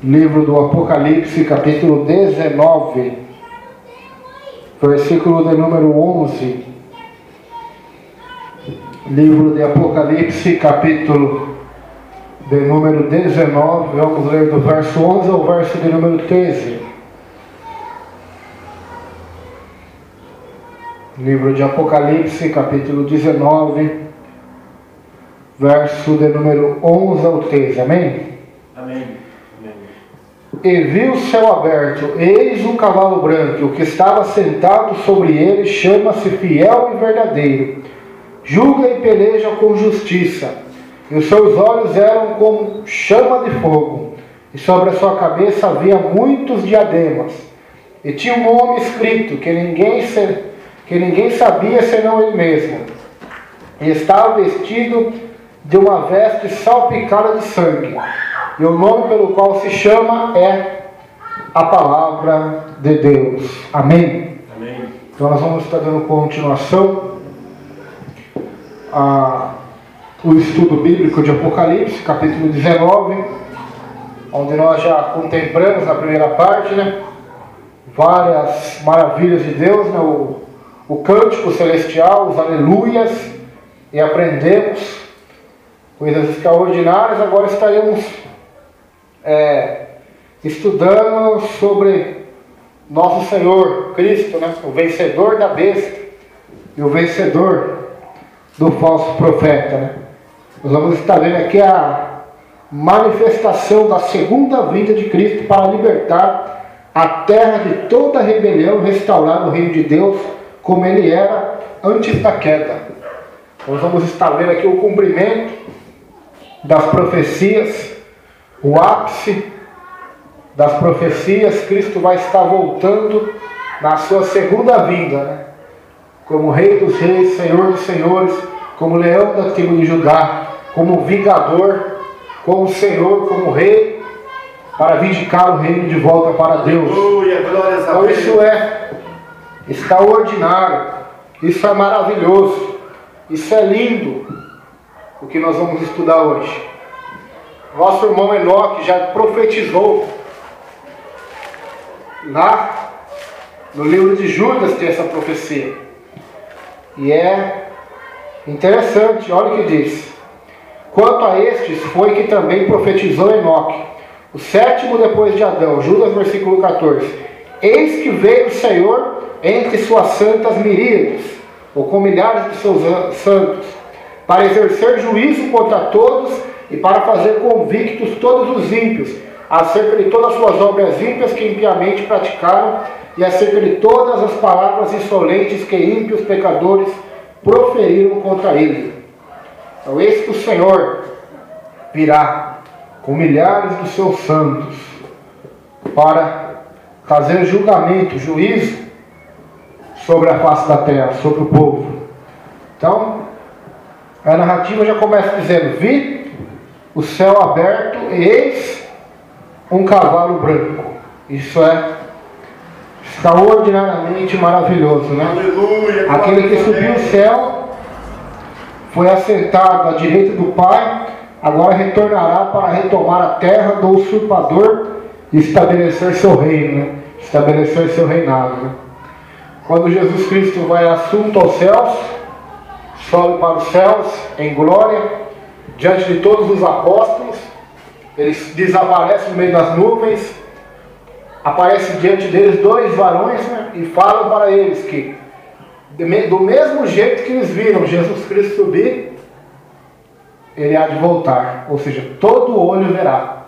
Livro do Apocalipse, capítulo 19, versículo de número 11. Livro de Apocalipse, capítulo de número 19, vamos ler do verso 11 ao verso de número 13. Livro de Apocalipse, capítulo 19, verso de número 11 ao 13. Amém? Amém. E vi o céu aberto, eis um cavalo branco, e o que estava sentado sobre ele chama-se Fiel e Verdadeiro, julga e peleja com justiça, e os seus olhos eram como chama de fogo, e sobre a sua cabeça havia muitos diademas, e tinha um nome escrito que ninguém sabia senão ele mesmo, e estava vestido de uma veste salpicada de sangue, e o nome pelo qual se chama é a Palavra de Deus. Amém? Amém. Então nós vamos estar dando continuação ao estudo bíblico de Apocalipse, capítulo 19, onde nós já contemplamos na primeira parte, várias maravilhas de Deus, o cântico celestial, os aleluias, e aprendemos coisas extraordinárias. Agora estaremos estudando sobre nosso Senhor Cristo, o vencedor da besta e o vencedor do falso profeta. Nós vamos estar vendo aqui a manifestação da segunda vinda de Cristo para libertar a terra de toda rebelião, restaurar o reino de Deus como ele era antes da queda. Nós vamos estar vendo aqui o cumprimento das profecias, o ápice das profecias. Cristo vai estar voltando na sua segunda vinda, como Rei dos Reis, Senhor dos Senhores, como Leão da tribo de Judá, como Vingador, como Senhor, como Rei, para vindicar o reino de volta para Deus. Então isso é extraordinário, isso é maravilhoso, isso é lindo, o que nós vamos estudar hoje. Nosso irmão Enoque já profetizou lá no livro de Judas, tem essa profecia. E é interessante, olha o que diz: quanto a estes foi que também profetizou Enoque, o sétimo depois de Adão. Judas, versículo 14: eis que veio o Senhor entre suas santas miríades, ou com milhares de seus santos, para exercer juízo contra todos e para fazer convictos todos os ímpios, acerca de todas as suas obras ímpias que impiamente praticaram, e acerca de todas as palavras insolentes que ímpios pecadores proferiram contra ele. Então eis que o Senhor virá com milhares dos seus santos para fazer julgamento, juízo sobre a face da terra, sobre o povo. Então a narrativa já começa dizendo: vi o céu aberto e eis um cavalo branco. Isso é extraordinariamente maravilhoso, Aleluia, aquele que subiu o céu foi assentado à direita do Pai, agora retornará para retomar a terra do usurpador e estabelecer seu reino, estabelecer seu reinado. Quando Jesus Cristo vai assunto aos céus, sobe para os céus em glória, diante de todos os apóstolos, ele desaparece no meio das nuvens, aparece diante deles dois varões, e falam para eles que, do mesmo jeito que eles viram Jesus Cristo subir, ele há de voltar, ou seja, todo olho verá,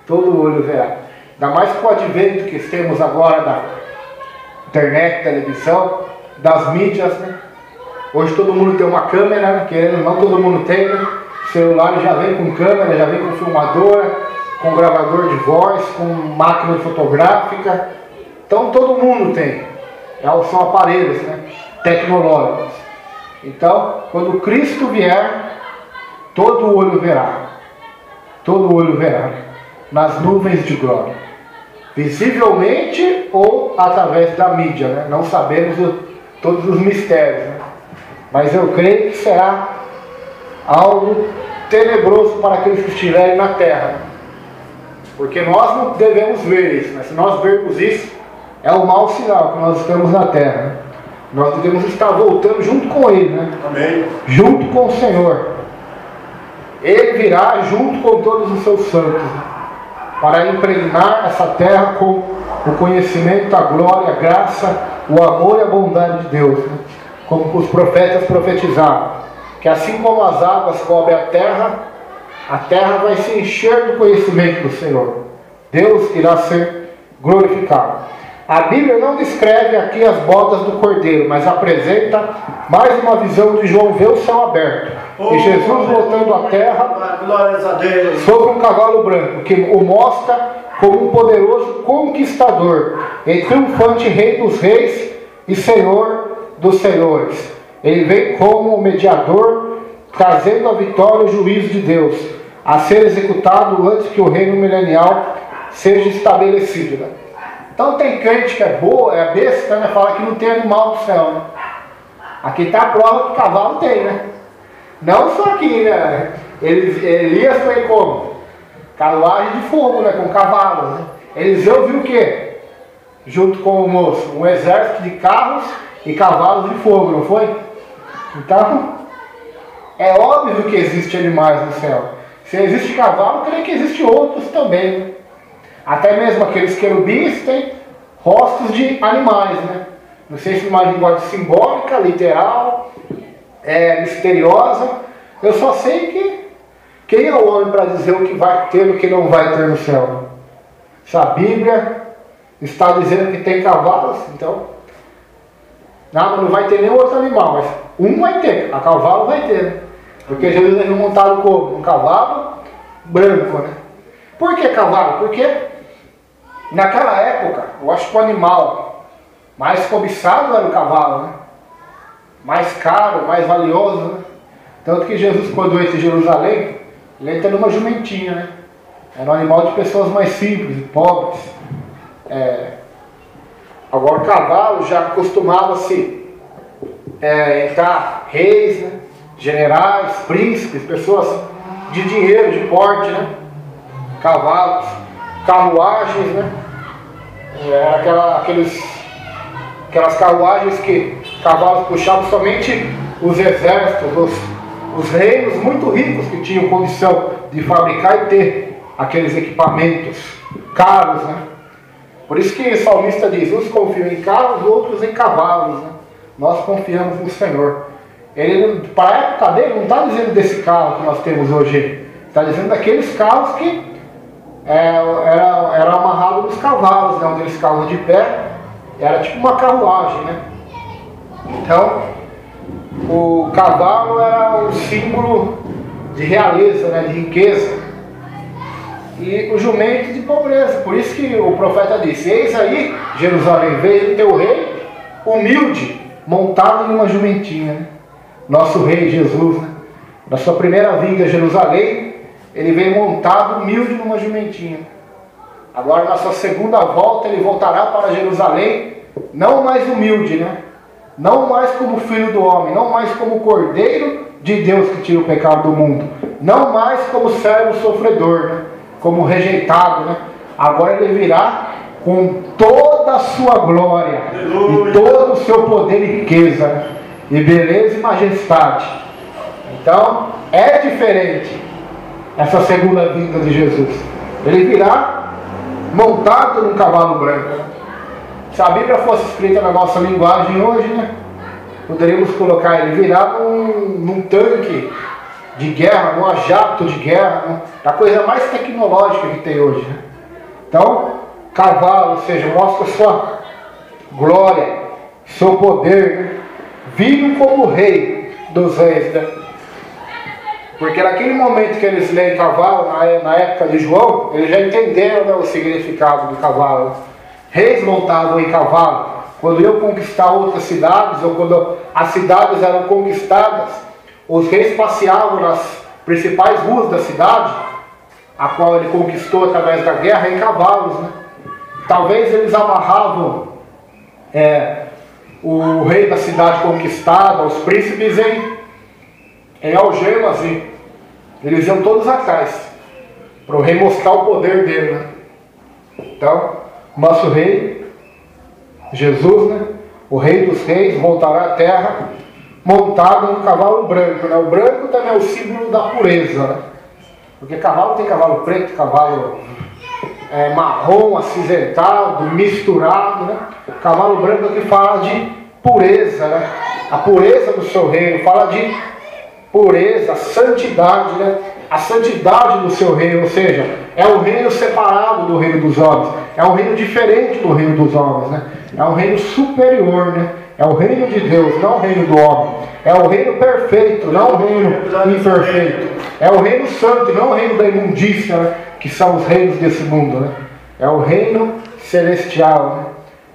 todo olho verá. Ainda mais com o advento que temos agora da internet, televisão, das mídias, Hoje todo mundo tem uma câmera, querendo, não todo mundo tem, O celular já vem com câmera, já vem com filmadora, com gravador de voz, com máquina fotográfica. Então todo mundo tem. São aparelhos, tecnológicos. Então, quando Cristo vier, todo olho verá. Todo olho verá. Nas nuvens de glória. Visivelmente ou através da mídia, Não sabemos todos os mistérios, Mas eu creio que será algo tenebroso para aqueles que estiverem na terra. Porque nós não devemos ver isso, mas se nós vermos isso, é um mau sinal que nós estamos na terra, né? Nós devemos estar voltando junto com Ele, né? Amém. Junto com o Senhor. Ele virá junto com todos os seus santos, né? Para impregnar essa terra com o conhecimento, a glória, a graça, o amor e a bondade de Deus, né? Como os profetas profetizaram, que assim como as águas cobrem a terra vai se encher do conhecimento do Senhor. Deus irá ser glorificado. A Bíblia não descreve aqui as bodas do Cordeiro, mas apresenta mais uma visão de João ver o céu aberto. E Jesus voltando à terra sobre um cavalo branco, que o mostra como um poderoso conquistador, e triunfante rei dos reis e senhor dos senhores. Ele vem como mediador, trazendo a vitória e o juízo de Deus, a ser executado antes que o reino milenial seja estabelecido, né? Então tem crente que é boa, é besta, né? Fala que não tem animal no céu, né? Aqui está a prova que cavalo tem, né? Não só aqui, né? Elias foi como? Carruagem de fogo, né? Com cavalos, né? Eliseu viu o quê? Junto com o moço, um exército de carros e cavalos de fogo, não foi? Então, é óbvio que existe animais no céu. Se existe cavalo, creio que existe outros também, né? Até mesmo aqueles querubins têm rostos de animais, né? Não sei se é uma linguagem simbólica, literal, misteriosa. Eu só sei que quem é o homem para dizer o que vai ter e o que não vai ter no céu? Se a Bíblia está dizendo que tem cavalos, então não vai ter nenhum outro animal, mas um vai ter, a cavalo vai ter, né? Porque Jesus é montado como? Um cavalo branco, né? Por que cavalo? Porque naquela época, eu acho que o animal mais cobiçado era o cavalo, né? Mais caro, mais valioso, né? Tanto que Jesus, quando entra em Jerusalém, ele entra numa jumentinha, né? Era um animal de pessoas mais simples, pobres. Agora o cavalo já costumava-se entrar reis, né? Generais, príncipes, pessoas de dinheiro, de porte, né? Cavalos, carruagens, né? Aquelas carruagens que cavalos puxavam somente os exércitos, os reinos muito ricos que tinham condição de fabricar e ter aqueles equipamentos caros, né? Por isso que o salmista diz, uns confiam em carros, outros em cavalos, né? Nós confiamos no Senhor. Ele, para a época dele, não está dizendo desse carro que nós temos hoje, está dizendo daqueles carros que era amarrado nos cavalos, né? Onde eles ficavam de pé, era tipo uma carruagem, né? Então, o cavalo era um símbolo de realeza, né? De riqueza, e o jumento de pobreza. Por isso que o profeta disse, eis aí, Jerusalém, veio o teu rei humilde, montado em uma jumentinha, né? Nosso rei Jesus, né? Na sua primeira vinda a Jerusalém, ele veio montado humilde numa jumentinha. Agora na sua segunda volta ele voltará para Jerusalém, não mais humilde, né? Não mais como filho do homem, não mais como cordeiro de Deus que tira o pecado do mundo, não mais como servo sofredor, né? Como rejeitado, né? Agora ele virá com toda a sua glória, aleluia, e todo o seu poder e riqueza, né? E beleza e majestade. Então é diferente essa segunda vinda de Jesus. Ele virá montado num cavalo branco. Se a Bíblia fosse escrita na nossa linguagem hoje, né, poderíamos colocar ele virá num tanque de guerra, num jato de guerra, né, a coisa mais tecnológica que tem hoje, né? Então, cavalo, ou seja, mostra sua glória, seu poder, né, vindo como rei dos reis, né? Porque naquele momento que eles leem cavalo, na época de João, eles já entenderam, né, o significado do cavalo. Reis montavam em cavalo. Quando iam conquistar outras cidades, ou quando as cidades eram conquistadas, os reis passeavam nas principais ruas da cidade, a qual ele conquistou através da guerra, em cavalos, né? Talvez eles amarravam o rei da cidade conquistada, os príncipes em algemas, e eles iam todos atrás. para o rei mostrar o poder dele, né? Então, nosso rei, Jesus, né? O rei dos reis voltará à terra montado num cavalo branco, né? O branco também é o símbolo da pureza, né? Porque cavalo tem cavalo preto, cavalo marrom, acinzentado, misturado, né? Cavalo branco aqui fala de pureza, né? A pureza do seu reino, fala de pureza, santidade, né? A santidade do seu reino, ou seja, é um reino separado do reino dos homens, é um reino diferente do reino dos homens, né? É um reino superior, né? É o reino de Deus, não o reino do homem. É o reino perfeito, não o reino imperfeito. É o reino santo, não o reino da imundícia, né? Que são os reinos desse mundo, né? É o reino celestial, né?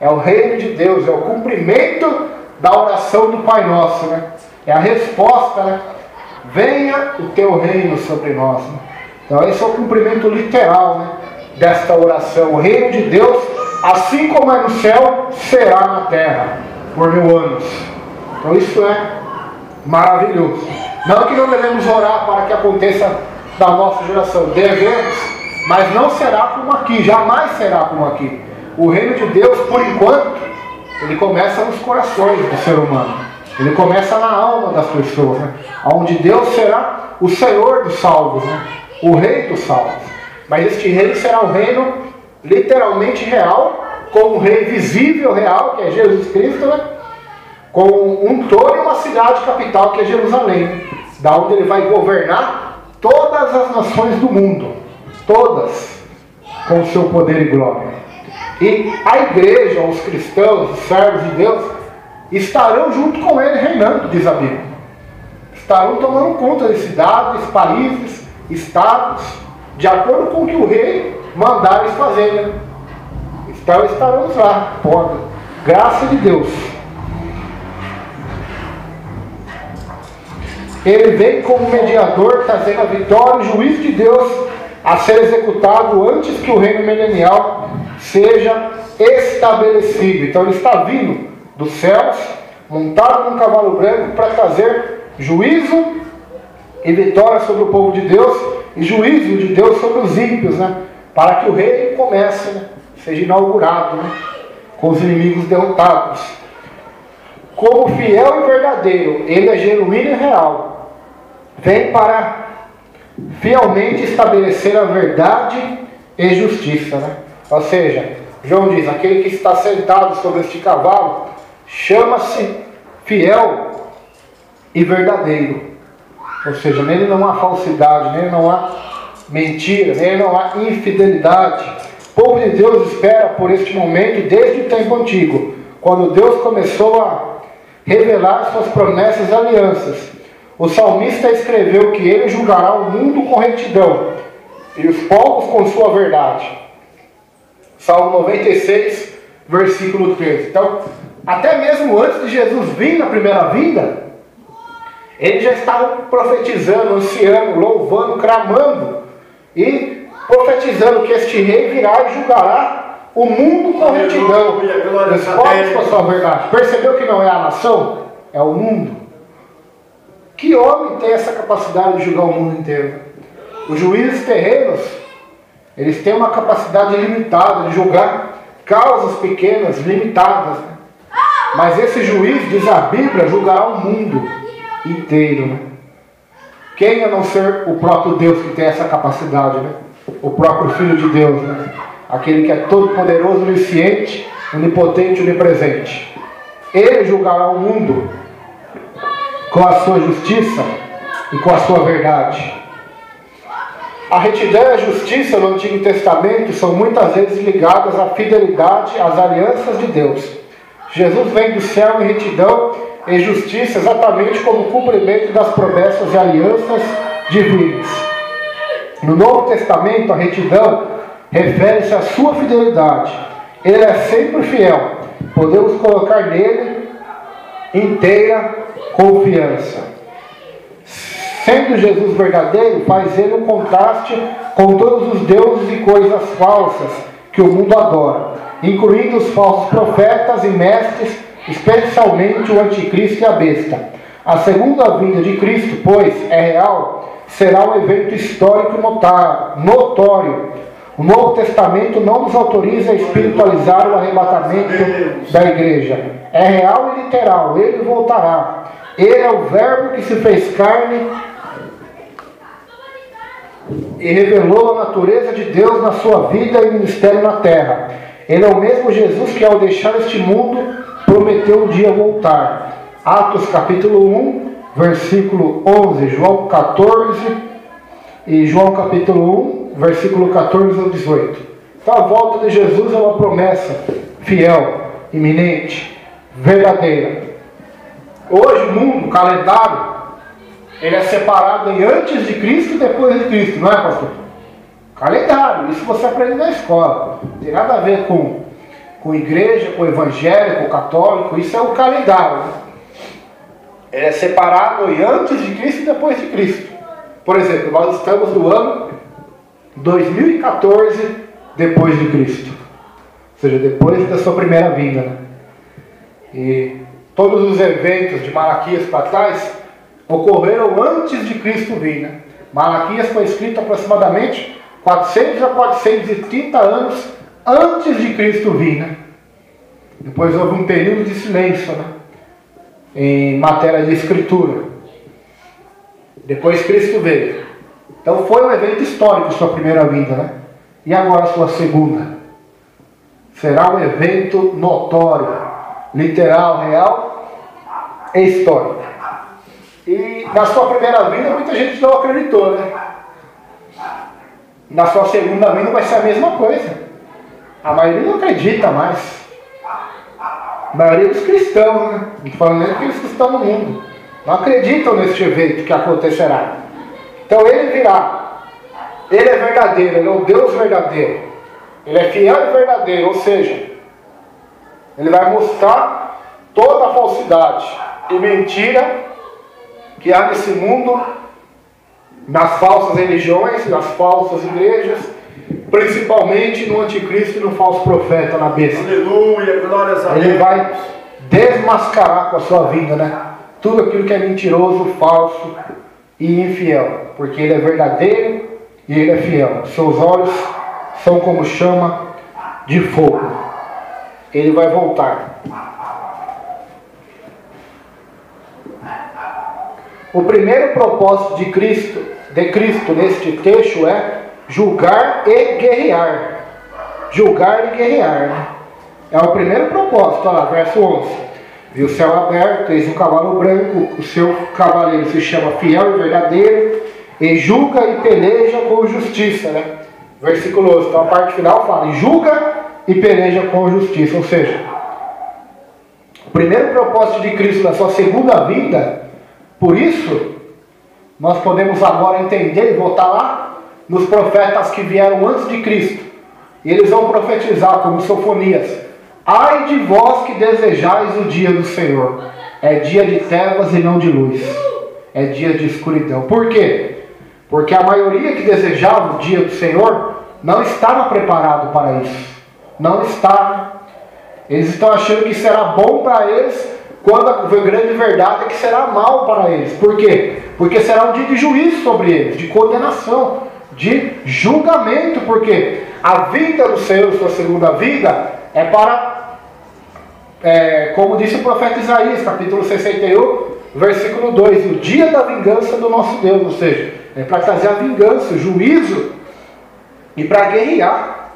É o reino de Deus, é o cumprimento da oração do Pai Nosso, né? É a resposta, né? Venha o teu reino sobre nós, né? Então esse é o cumprimento literal, né? Desta oração. O reino de Deus, assim como é no céu, será na terra por 1000 anos. Então isso é maravilhoso. Não que não devemos orar para que aconteça da nossa geração, devemos, mas não será como aqui, jamais será como aqui. O reino de Deus, por enquanto, ele começa nos corações do ser humano, ele começa na alma das pessoas, né? Onde Deus será o Senhor dos salvos, né? O rei dos salvos. Mas este reino será um reino literalmente real, com um rei visível real, que é Jesus Cristo, né? Com um trono e uma cidade capital, que é Jerusalém, da onde ele vai governar todas as nações do mundo, todas, com o seu poder e glória. E a igreja, os cristãos, os servos de Deus, estarão junto com ele reinando, diz a Bíblia. Estarão tomando conta de cidades, países, estados, de acordo com o que o rei mandar eles fazerem. Então estaremos lá, por graça de Deus. Ele vem como mediador, trazendo a vitória e o juízo de Deus a ser executado antes que o reino milenial seja estabelecido. Então ele está vindo dos céus, montado num cavalo branco, para trazer juízo e vitória sobre o povo de Deus, e juízo de Deus sobre os ímpios, né? Para que o reino comece, né? Seja inaugurado, né? Com os inimigos derrotados. Como fiel e verdadeiro, ele é genuíno e real. Vem para fielmente estabelecer a verdade e justiça, né? Ou seja, João diz, aquele que está sentado sobre este cavalo chama-se fiel e verdadeiro. Ou seja, nele não há falsidade, nele não há mentira, nele não há infidelidade. O povo de Deus espera por este momento desde o tempo antigo, quando Deus começou a revelar suas promessas e alianças. O salmista escreveu que ele julgará o mundo com retidão e os povos com sua verdade. Salmo 96, versículo 13. Então, até mesmo antes de Jesus vir na primeira vinda, ele já estava profetizando, anunciando, louvando, clamando e profetizando que este rei virá e julgará o mundo com retidão, os povos com a sua verdade. Percebeu que não é a nação? É o mundo. Que homem tem essa capacidade de julgar o mundo inteiro? Os juízes terrenos, eles têm uma capacidade limitada de julgar causas pequenas, limitadas. Né? Mas esse juiz, diz a Bíblia, julgará o mundo inteiro. Né? Quem a não ser o próprio Deus que tem essa capacidade? Né? O próprio Filho de Deus. Né? Aquele que é todo poderoso, onisciente, onipotente, onipresente. Ele julgará o mundo com a sua justiça e com a sua verdade. A retidão e a justiça no Antigo Testamento são muitas vezes ligadas à fidelidade às alianças de Deus. Jesus vem do céu em retidão e justiça exatamente como cumprimento das promessas e alianças divinas. No Novo Testamento, a retidão refere-se à sua fidelidade. Ele é sempre fiel. Podemos colocar nele inteira confiança. Sendo Jesus verdadeiro, faz ele um contraste com todos os deuses e coisas falsas que o mundo adora, incluindo os falsos profetas e mestres, especialmente o anticristo e a besta. A segunda vinda de Cristo, pois, é real, será um evento histórico notório. O Novo Testamento não nos autoriza a espiritualizar o arrebatamento da igreja. É real e literal, ele voltará. Ele é o Verbo que se fez carne e revelou a natureza de Deus na sua vida e ministério na terra. Ele é o mesmo Jesus que, ao deixar este mundo, prometeu um dia voltar. Atos capítulo 1, versículo 11, João 14 e João capítulo 1, versículo 14 ao 18. Então a volta de Jesus é uma promessa fiel, iminente, verdadeira. Hoje o mundo, o calendário, ele é separado em antes de Cristo e depois de Cristo, não é, pastor? Calendário, isso você aprende na escola. Não tem nada a ver com igreja, com evangélico, com católico, isso é o calendário. Ele é separado em antes de Cristo e depois de Cristo. Por exemplo, nós estamos no ano 2014 depois de Cristo. Ou seja, depois da sua primeira vinda, né? E todos os eventos de Malaquias para trás ocorreram antes de Cristo vir, né? Malaquias foi escrito aproximadamente 400 a 430 anos antes de Cristo vir, né? Depois houve um período de silêncio, né? Em matéria de escritura. Depois Cristo veio. Então foi um evento histórico sua primeira vinda, né? E agora sua segunda? Será um evento notório, literal, real e histórico. E na sua primeira vinda muita gente não acreditou, né? Na sua segunda vinda vai ser a mesma coisa. A maioria não acredita mais. A maioria dos cristãos, né? Não estou falando nem daqueles que estão no mundo. Não acreditam neste evento que acontecerá. Então ele virá. Ele é verdadeiro, ele é o Deus verdadeiro. Ele é fiel e verdadeiro, ou seja, ele vai mostrar toda a falsidade e mentira que há nesse mundo, nas falsas religiões, nas falsas igrejas, principalmente no anticristo e no falso profeta, na besta. Aleluia, glórias a Deus. Ele vai desmascarar com a sua vida, né? Tudo aquilo que é mentiroso, falso e infiel. Porque ele é verdadeiro e ele é fiel. Seus olhos são como chama de fogo. Ele vai voltar. O primeiro propósito de Cristo neste texto é julgar e guerrear. Julgar e guerrear, né? É o primeiro propósito. Olha lá, verso 11. Viu o céu aberto, eis um cavalo branco, o seu cavaleiro se chama fiel e verdadeiro, e julga e peleja com justiça, né? Versículo 11. Então a parte final fala, e julga e peleja com justiça. Ou seja, o primeiro propósito de Cristo na sua segunda vinda. Por isso, nós podemos agora entender e voltar lá nos profetas que vieram antes de Cristo. E eles vão profetizar como Sofonias. Ai de vós que desejais o dia do Senhor. É dia de trevas e não de luz. É dia de escuridão. Por quê? Porque a maioria que desejava o dia do Senhor não estava preparado para isso. Não está. Eles estão achando que será bom para eles, quando a grande verdade é que será mal para eles. Por quê? Porque será um dia de juízo sobre eles, de condenação, de julgamento. Porque a vinda do Senhor, sua segunda vinda, é para, como disse o profeta Isaías, capítulo 61, versículo 2, o dia da vingança do nosso Deus. Ou seja, é para trazer a vingança, o juízo e para guerrear.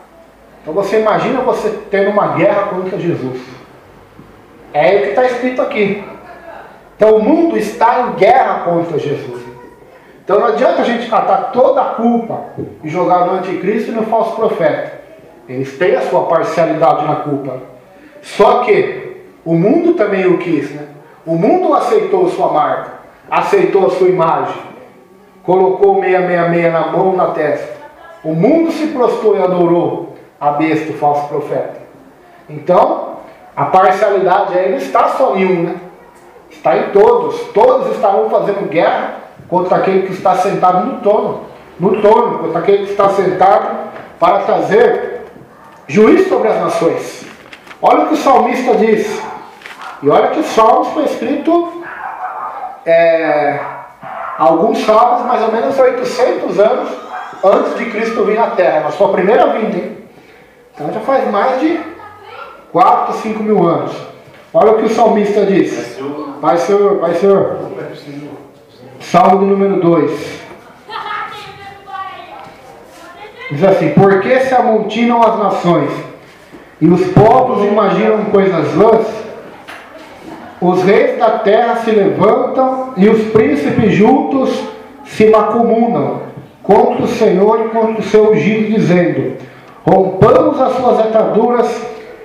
Então você imagina você tendo uma guerra contra Jesus. É o que está escrito aqui. Então o mundo está em guerra contra Jesus. Então não adianta a gente catar toda a culpa e jogar no anticristo e no falso profeta. Eles têm a sua parcialidade na culpa. Só que o mundo também o quis, né? O mundo aceitou sua marca, aceitou a sua imagem, colocou 666 na mão e na testa. O mundo se prostrou e adorou a besta, o falso profeta. Então a parcialidade aí não está só em um, né? Está em todos. Todos estarão fazendo guerra contra aquele que está sentado no trono, contra aquele que está sentado para trazer juízo sobre as nações. Olha o que o salmista diz. E olha que o salmo foi escrito Alguns sábados, mais ou menos 800 anos antes de Cristo vir na Terra, na sua primeira vinda, hein? Então já faz mais de 4, 5 mil anos. Olha o que o salmista diz. Vai, Senhor, vai, Senhor. Salmo de número 2. Diz assim: por que se amontinam as nações e os povos imaginam coisas vãs? Os reis da terra se levantam e os príncipes juntos se macumunam contra o Senhor e contra o seu ungido, dizendo: rompamos as suas ataduras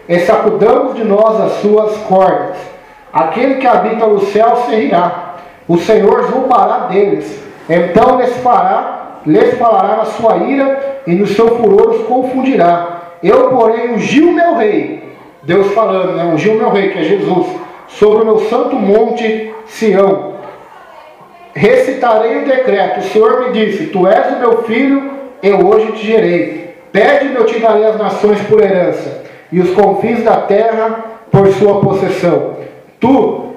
e sacudamos de nós as suas cordas. Aquele que habita no céu se rirá, o Senhor zombará deles. Então lhes falará na sua ira e no seu furor os confundirá. Eu, porém, ungi o meu rei, Deus falando, né? Ungi o meu rei, que é Jesus, sobre o meu santo monte Sião. Recitarei o decreto. O Senhor me disse: tu és o meu filho, eu hoje te gerei. Pede-me, eu te darei as nações por herança, e os confins da terra por sua possessão. Tu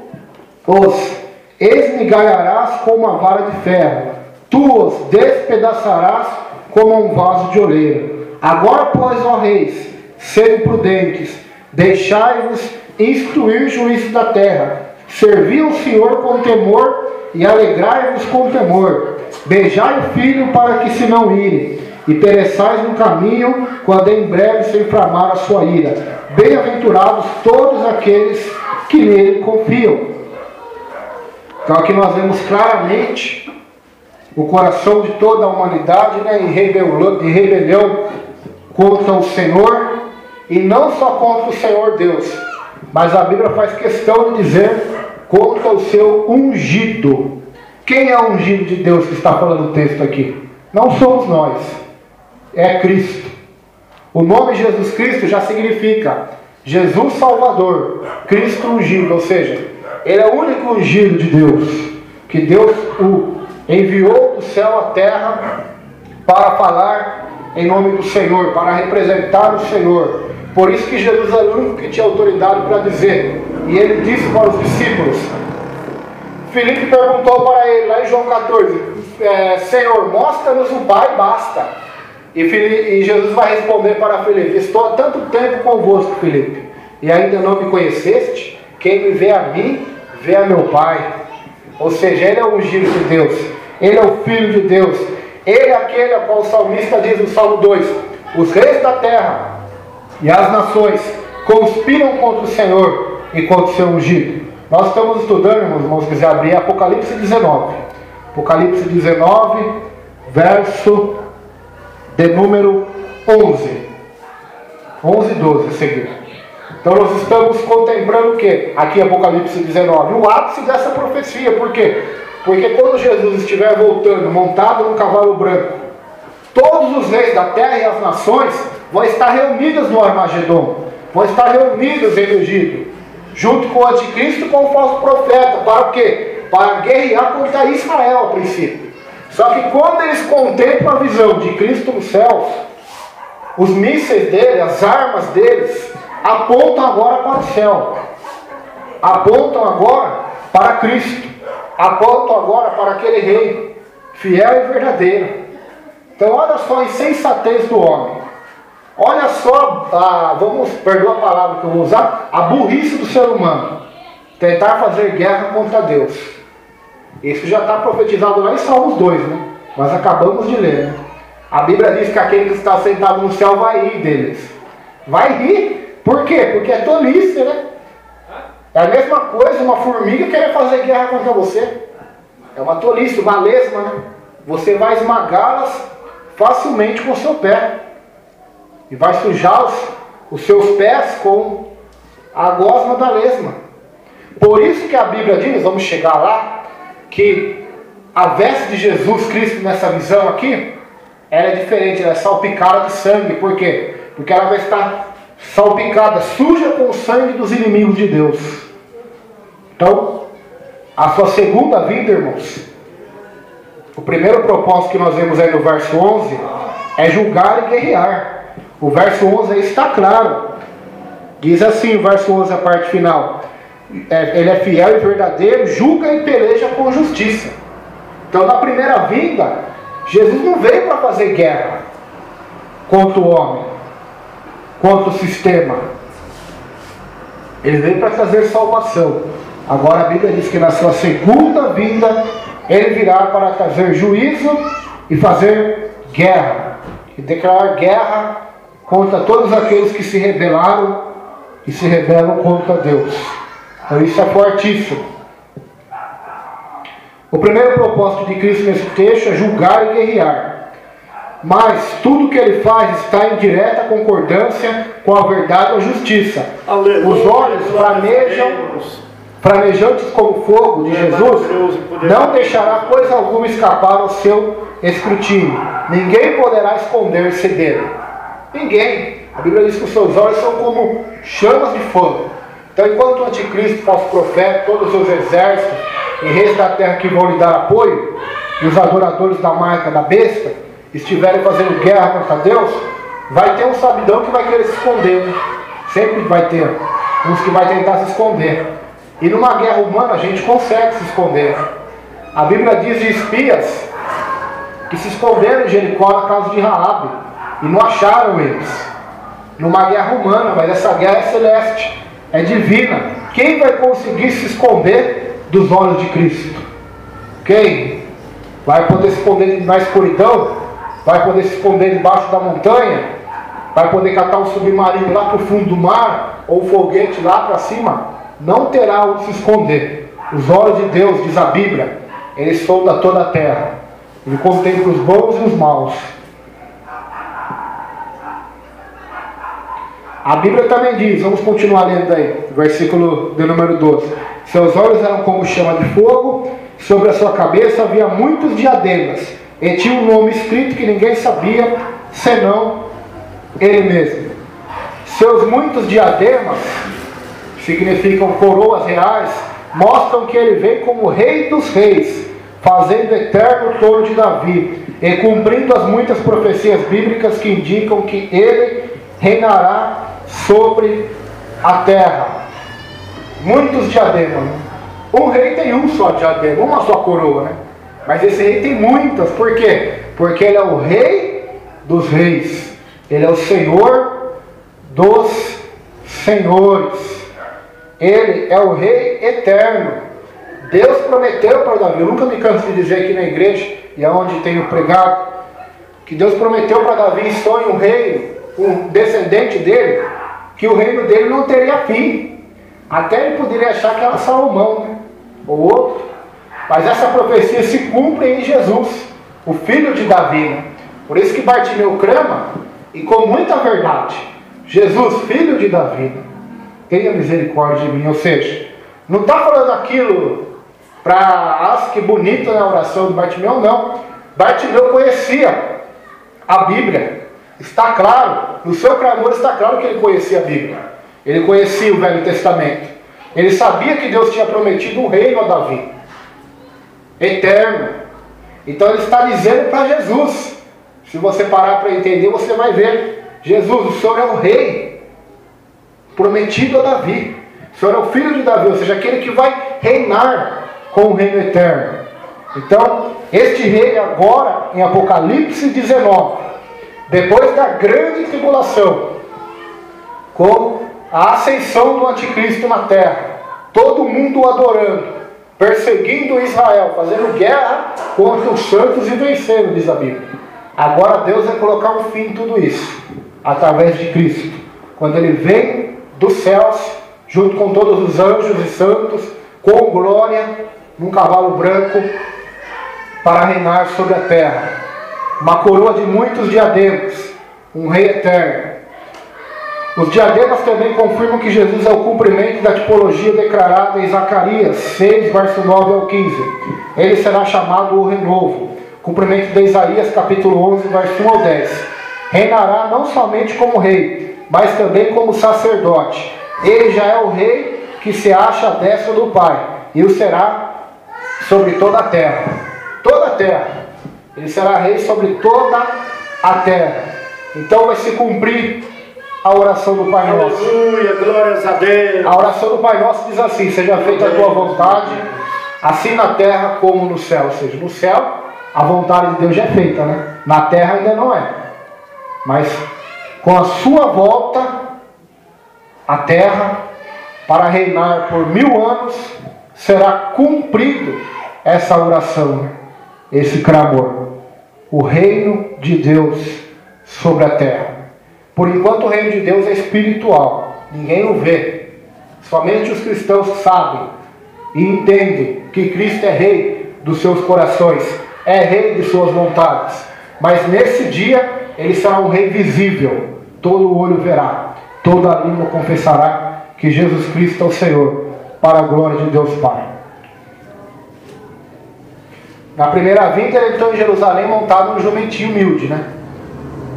os esmigalharás com uma vara de ferro, tu os despedaçarás como um vaso de oleiro. Agora, pois, ó reis, sede prudentes, deixai-vos instruir juízes da terra. Servi o Senhor com temor e alegrai-vos com temor. Beijai o filho para que se não ire, e pereçais no caminho, quando em breve se inflamar a sua ira. Bem-aventurados todos aqueles que nele confiam. Então aqui nós vemos claramente o coração de toda a humanidade, né, em rebelião contra o Senhor, e não só contra o Senhor Deus, mas a Bíblia faz questão de dizer contra o seu ungido. Quem é o ungido de Deus que está falando o texto aqui? Não somos nós, é Cristo. O nome Jesus Cristo já significa Jesus Salvador, Cristo ungido, ou seja, Ele é o único ungido de Deus, que Deus o enviou do céu à terra para falar em nome do Senhor, para representar o Senhor. Por isso que Jesus era o único que tinha autoridade para dizer. E ele disse para os discípulos, Filipe perguntou para ele, lá em João 14, Senhor, mostra-nos o Pai, basta. E Jesus vai responder para Filipe, estou há tanto tempo convosco, Filipe, e ainda não me conheceste? Quem me vê a mim, vê a meu Pai. Ou seja, Ele é o ungido de Deus, Ele é o Filho de Deus, Ele é aquele a qual o salmista diz no Salmo 2, os reis da terra e as nações conspiram contra o Senhor e contra o seu ungido. Nós estamos estudando, irmãos, quiser abrir, Apocalipse 19. Apocalipse 19, verso de número 11. 11 e 12, a seguir. Então nós estamos contemplando o que? Aqui Apocalipse 19. O ápice dessa profecia. Por quê? Porque quando Jesus estiver voltando, montado num cavalo branco, todos os reis da terra e as nações vão estar reunidos no Armagedon. Vão estar reunidos em Egito, junto com o anticristo e com o falso profeta. Para o quê? Para guerrear contra Israel a princípio. Só que quando eles contemplam a visão de Cristo nos céus, os mísseis dele, as armas deles, apontam agora para o céu. Apontam agora para Cristo. Apontam agora para aquele rei fiel e verdadeiro. Então olha só a insensatez do homem. Olha só, perdoa a palavra que eu vou usar, a burrice do ser humano. Tentar fazer guerra contra Deus. Isso já está profetizado lá em Salmos 2, né? Nós acabamos de ler, né? A Bíblia diz que aquele que está sentado no céu vai rir deles. Vai rir? Por quê? Porque é tolice, né? É a mesma coisa uma formiga querer fazer guerra contra você. É uma tolice, uma lesma, né? Você vai esmagá-las facilmente com o seu pé. E vai sujar os seus pés com a gosma da lesma. Por isso que a Bíblia diz, vamos chegar lá, que a veste de Jesus Cristo nessa visão aqui, ela é diferente, ela é salpicada de sangue. Por quê? Porque ela vai estar salpicada, suja com o sangue dos inimigos de Deus. Então, a sua segunda vinda, irmãos, o primeiro propósito que nós vemos aí no verso 11 é julgar e guerrear. O verso 11 aí está claro. Diz assim o verso 11, a parte final. Ele é fiel e verdadeiro, julga e peleja com justiça. Então, na primeira vinda, Jesus não veio para fazer guerra contra o homem, contra o sistema. Ele veio para trazer salvação. Agora a Bíblia diz que na sua segunda vinda, ele virá para trazer juízo e fazer guerra. E declarar guerra contra todos aqueles que se rebelaram e se rebelam contra Deus. Então isso é fortíssimo. O primeiro propósito de Cristo nesse texto é julgar e guerrear. Mas tudo que ele faz está em direta concordância com a verdade e a justiça. Aleluia. Os olhos flamejantes como fogo de Jesus não deixará coisa alguma escapar ao seu escrutínio. Ninguém poderá esconder-se dele. Ninguém. A Bíblia diz que os seus olhos são como chamas de fogo. Então, enquanto o anticristo, falso profeta, todos os exércitos e reis da terra que vão lhe dar apoio, e os adoradores da marca da besta estiverem fazendo guerra contra Deus, vai ter um sabidão que vai querer se esconder. Sempre vai ter uns que vai tentar se esconder. E numa guerra humana a gente consegue se esconder. A Bíblia diz de espias que se esconderam em Jericó na casa de Raabe e não acharam eles. Numa guerra humana, mas essa guerra é celeste, é divina. Quem vai conseguir se esconder dos olhos de Cristo? Quem? Vai poder se esconder na escuridão? Vai poder se esconder debaixo da montanha? Vai poder catar um submarino lá para o fundo do mar? Ou um foguete lá para cima? Não terá onde se esconder. Os olhos de Deus, diz a Bíblia, Ele sonda toda a terra. Ele contempla os bons e os maus. A Bíblia também diz, vamos continuar lendo aí, versículo de número 12. Seus olhos eram como chama de fogo, sobre a sua cabeça havia muitos diademas, e tinha um nome escrito que ninguém sabia, senão ele mesmo. Seus muitos diademas, significam coroas reais, mostram que ele vem como Rei dos Reis, fazendo eterno trono de Davi, e cumprindo as muitas profecias bíblicas que indicam que ele reinará sobre a terra. Muitos diademas, né? Um rei tem um só diadema, uma só coroa, né? Mas esse rei tem muitas. Por quê? Porque ele é o Rei dos Reis, ele é o Senhor dos Senhores, ele é o Rei eterno. Deus prometeu para Davi, eu nunca me canso de dizer aqui na igreja e aonde tenho pregado, que Deus prometeu para Davi em sonho um reino, um descendente dele, que o reino dele não teria fim. Até ele poderia achar que era Salomão, né? Ou outro. Mas essa profecia se cumpre em Jesus, o filho de Davi, né? Por isso que Bartimeu clama, e com muita verdade, Jesus, filho de Davi, né? Tenha misericórdia de mim. Ou seja, não está falando aquilo para, que bonito na oração de Bartimeu, não. Bartimeu conhecia a Bíblia. Está claro, no seu clamor está claro que ele conhecia a Bíblia. Ele conhecia o Velho Testamento. Ele sabia que Deus tinha prometido um reino a Davi, eterno. Então ele está dizendo para Jesus. Se você parar para entender, você vai ver. Jesus, o Senhor é o rei prometido a Davi. O Senhor é o filho de Davi, ou seja, aquele que vai reinar com o reino eterno. Então, este rei agora, em Apocalipse 19, depois da grande tribulação, com a ascensão do anticristo na terra, todo mundo o adorando, perseguindo Israel, fazendo guerra contra os santos e vencendo, diz a Bíblia. Agora Deus vai colocar um fim em tudo isso, através de Cristo, quando Ele vem dos céus, junto com todos os anjos e santos, com glória, num cavalo branco, para reinar sobre a terra. Uma coroa de muitos diademas, um rei eterno. Os diademas também confirmam que Jesus é o cumprimento da tipologia declarada em Zacarias 6, verso 9 ao 15. Ele será chamado o renovo. Cumprimento de Isaías capítulo 11, verso 1 ao 10. Reinará não somente como rei, mas também como sacerdote. Ele já é o rei que se acha à destra do Pai, e o será sobre toda a terra. Toda a terra. Ele será rei sobre toda a terra. Então vai se cumprir a oração do Pai Nosso. Aleluia, glórias a Deus. A oração do Pai Nosso diz assim: seja feita a tua vontade, assim na terra como no céu. Ou seja, no céu a vontade de Deus já é feita, né? Na terra ainda não é. Mas com a sua volta à terra para reinar por 1000 anos, será cumprido essa oração, né? Esse clamor. O reino de Deus sobre a terra. Por enquanto o reino de Deus é espiritual. Ninguém o vê. Somente os cristãos sabem e entendem que Cristo é rei dos seus corações, é rei de suas vontades. Mas nesse dia ele será um rei visível. Todo olho verá, toda língua confessará que Jesus Cristo é o Senhor, para a glória de Deus Pai. Na primeira vinda ele entrou em Jerusalém montado num jumentinho humilde, né?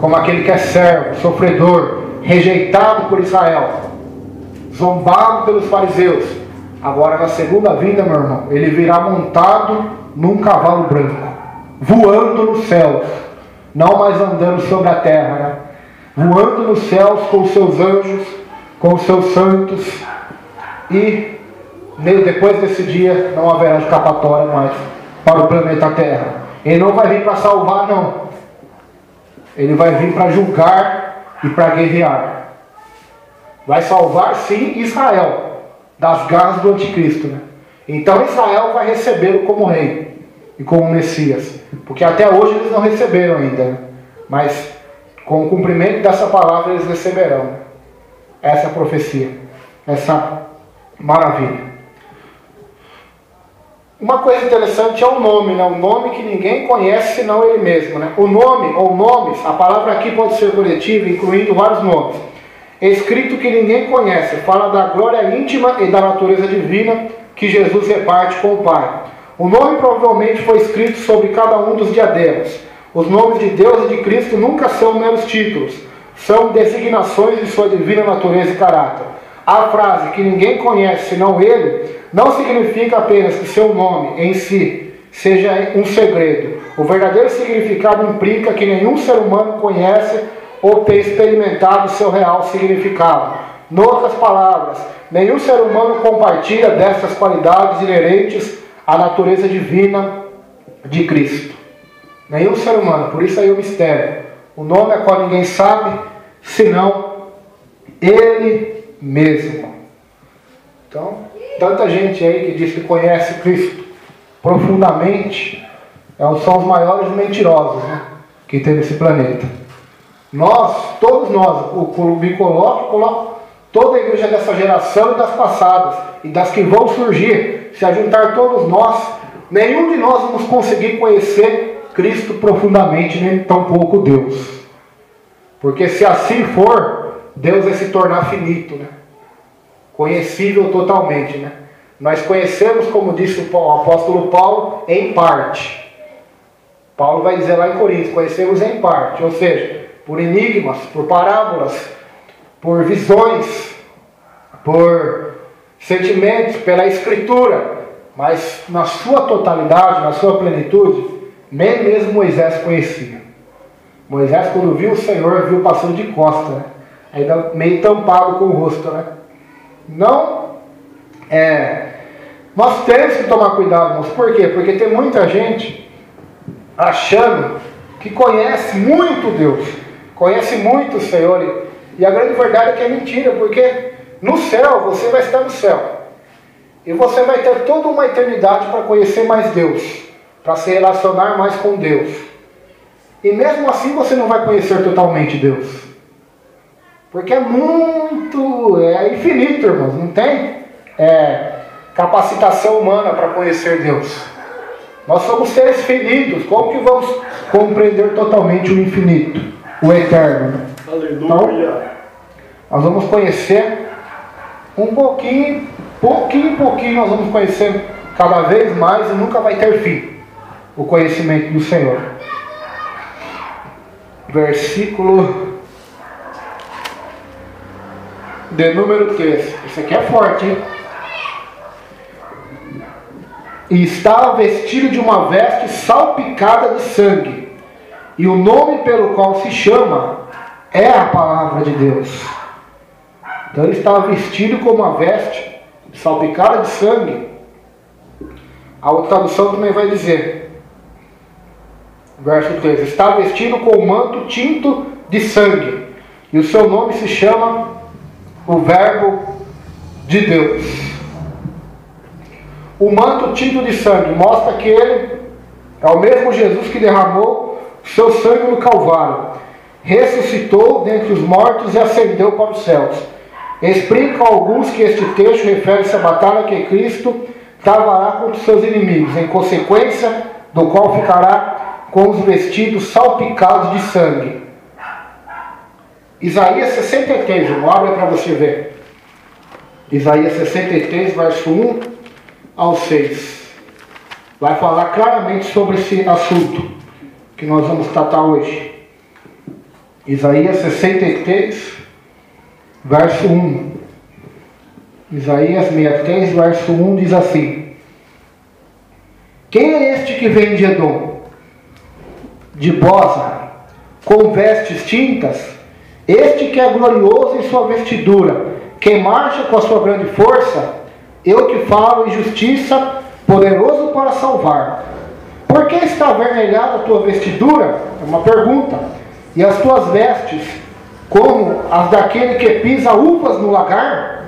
Como aquele que é servo, sofredor, rejeitado por Israel, zombado pelos fariseus. Agora na segunda vinda, meu irmão, ele virá montado num cavalo branco, voando nos céus, não mais andando sobre a terra, né? Voando nos céus com os seus anjos, com os seus santos, e depois desse dia não haverá escapatória mais para o planeta Terra. Ele não vai vir para salvar, não. Ele vai vir para julgar e para guerrear. Vai salvar sim Israel das garras do anticristo, né? Então Israel vai recebê-lo como rei e como Messias, porque até hoje eles não receberam ainda, né? Mas com o cumprimento dessa palavra eles receberão, né? Essa é a profecia, essa maravilha. Uma coisa interessante é o nome, né? Um nome que ninguém conhece senão ele mesmo, né? O nome ou nomes, a palavra aqui pode ser coletiva, incluindo vários nomes. É escrito que ninguém conhece, fala da glória íntima e da natureza divina que Jesus reparte com o Pai. O nome provavelmente foi escrito sobre cada um dos diademas. Os nomes de Deus e de Cristo nunca são meros títulos, são designações de sua divina natureza e caráter. A frase que ninguém conhece senão ele não significa apenas que seu nome em si seja um segredo. O verdadeiro significado implica que nenhum ser humano conhece ou tem experimentado seu real significado. Em outras palavras, nenhum ser humano compartilha dessas qualidades inerentes à natureza divina de Cristo. Nenhum ser humano, por isso aí o mistério. O nome a qual ninguém sabe, senão ele mesmo. Então, tanta gente aí que diz que conhece Cristo profundamente, são os maiores mentirosos, né, que tem nesse planeta. Nós, todos nós, me coloco toda a igreja dessa geração e das passadas, e das que vão surgir, se ajuntar todos nós, nenhum de nós vamos conseguir conhecer Cristo profundamente, nem tampouco Deus. Porque se assim for, Deus vai se tornar finito, né? Conhecível totalmente, né? Nós conhecemos, como disse o apóstolo Paulo, em parte. Paulo vai dizer lá em Coríntios, conhecemos em parte, ou seja, por enigmas, por parábolas, por visões, por sentimentos, pela escritura, mas na sua totalidade, na sua plenitude, nem mesmo Moisés conhecia. Moisés, quando viu o Senhor, viu passando de costa, né? Ainda meio tampado com o rosto, né? Nós temos que tomar cuidado, irmãos. Por quê? Porque tem muita gente achando que conhece muito Deus, conhece muito o Senhor, e a grande verdade é que é mentira, porque no céu, você vai estar no céu, e você vai ter toda uma eternidade para conhecer mais Deus, para se relacionar mais com Deus, e mesmo assim você não vai conhecer totalmente Deus, porque é infinito, irmãos, não tem capacitação humana para conhecer Deus. Nós somos seres finitos, como que vamos compreender totalmente o infinito, o eterno? Aleluia. Então, nós vamos conhecer um pouquinho nós vamos conhecer cada vez mais e nunca vai ter fim o conhecimento do Senhor. Versículo de número 3. Isso aqui é forte, hein? E estava vestido de uma veste salpicada de sangue, e o nome pelo qual se chama é a palavra de Deus. Então ele estava vestido com uma veste salpicada de sangue. A outra tradução também vai dizer, verso 3, está vestido com um manto tinto de sangue, e o seu nome se chama o Verbo de Deus. O manto tinto de sangue mostra que ele é o mesmo Jesus que derramou seu sangue no Calvário, ressuscitou dentre os mortos e ascendeu para os céus. Explica a alguns que este texto refere-se à batalha que Cristo travará contra os seus inimigos, em consequência do qual ficará com os vestidos salpicados de sangue. Isaías 63, vamos abrir para você ver. Isaías 63, verso 1 ao 6. Vai falar claramente sobre esse assunto que nós vamos tratar hoje. Isaías 63, verso 1. Isaías 63, verso 1 diz assim: quem é este que vem de Edom, de Bósra, com vestes tintas? Este que é glorioso em sua vestidura, que marcha com a sua grande força? Eu que falo em justiça, poderoso para salvar. Por que está avermelhada a tua vestidura? É uma pergunta. E as tuas vestes, como as daquele que pisa uvas no lagar?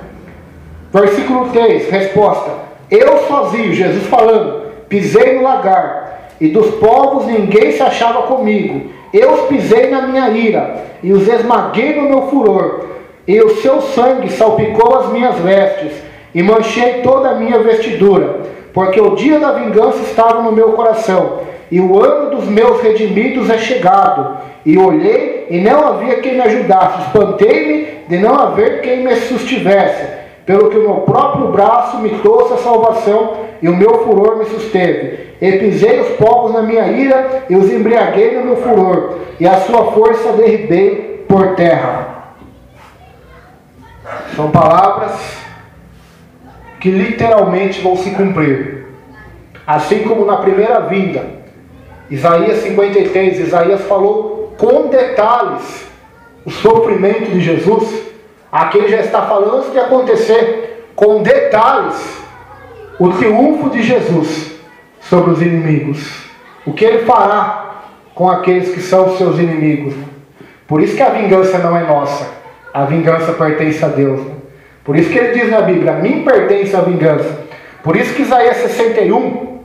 Versículo 3, resposta: eu sozinho, Jesus falando, pisei no lagar, e dos povos ninguém se achava comigo. Eu os pisei na minha ira, e os esmaguei no meu furor, e o seu sangue salpicou as minhas vestes, e manchei toda a minha vestidura, porque o dia da vingança estava no meu coração, e o ano dos meus redimidos é chegado. E olhei, e não havia quem me ajudasse, espantei-me de não haver quem me sustivesse, pelo que o meu próprio braço me trouxe a salvação, e o meu furor me susteve. E pisei os povos na minha ira, e os embriaguei no meu furor, e a sua força derribei por terra. São palavras que literalmente vão se cumprir. Assim como na primeira vinda, Isaías 53, Isaías falou com detalhes o sofrimento de Jesus. Aqui ele já está falando antes de acontecer, com detalhes, o triunfo de Jesus sobre os inimigos. O que ele fará com aqueles que são seus inimigos. Por isso que a vingança não é nossa. A vingança pertence a Deus. Por isso que ele diz na Bíblia: a mim pertence a vingança. Por isso que Isaías 61,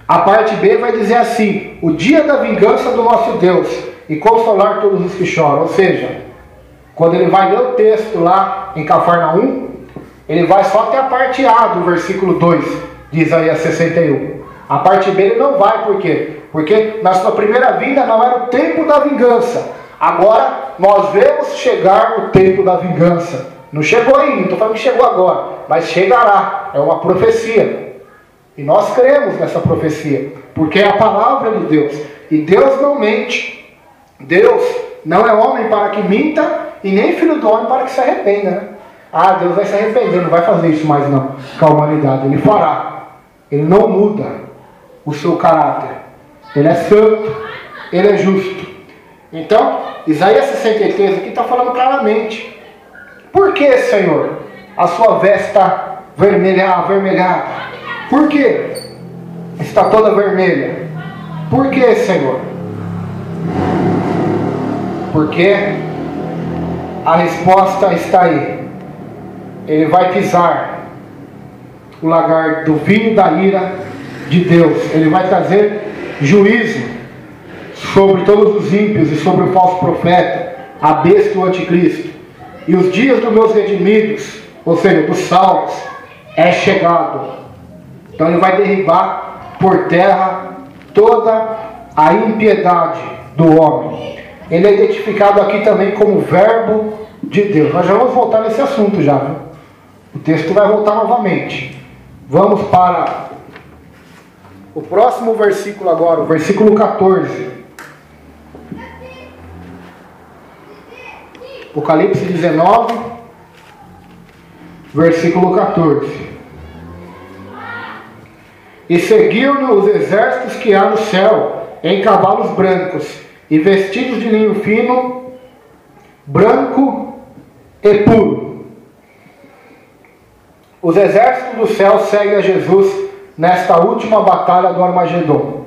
a parte B vai dizer assim: o dia da vingança do nosso Deus, e consolar todos os que choram. Ou seja, quando ele vai ler o texto lá em Cafarnaum, ele vai só até a parte A do versículo 2 de Isaías 61. A parte B ele não vai, por quê? Porque na sua primeira vinda não era o tempo da vingança. Agora nós vemos chegar o tempo da vingança. Não chegou ainda, não estou falando que chegou agora, mas chegará. É uma profecia. E nós cremos nessa profecia, porque é a palavra de Deus. E Deus não mente. Deus não é homem para que minta, e nem filho do homem para que se arrependa, né? Ah, Deus vai se arrepender, não vai fazer isso mais não com a humanidade. Ele fará. Ele não muda o seu caráter. Ele é santo, ele é justo. Então, Isaías 63 aqui está falando claramente. Por que, Senhor, a sua veste está avermelhada? Por que está toda vermelha? Por que, Senhor? Porque a resposta está aí. Ele vai pisar o lagar do vinho da ira de Deus. Ele vai trazer juízo sobre todos os ímpios e sobre o falso profeta, a besta e o anticristo. E os dias dos meus redimidos, ou seja, dos salvos, é chegado. Então ele vai derribar por terra toda a impiedade do homem. Ele é identificado aqui também como Verbo de Deus. Nós já vamos voltar nesse assunto já, viu? O texto vai voltar novamente. Vamos para o próximo versículo agora, o versículo 14. Apocalipse 19, versículo 14. E seguiu-no os exércitos que há no céu, em cavalos brancos, e vestidos de linho fino, branco e puro. Os exércitos do céu seguem a Jesus nesta última batalha do Armagedon.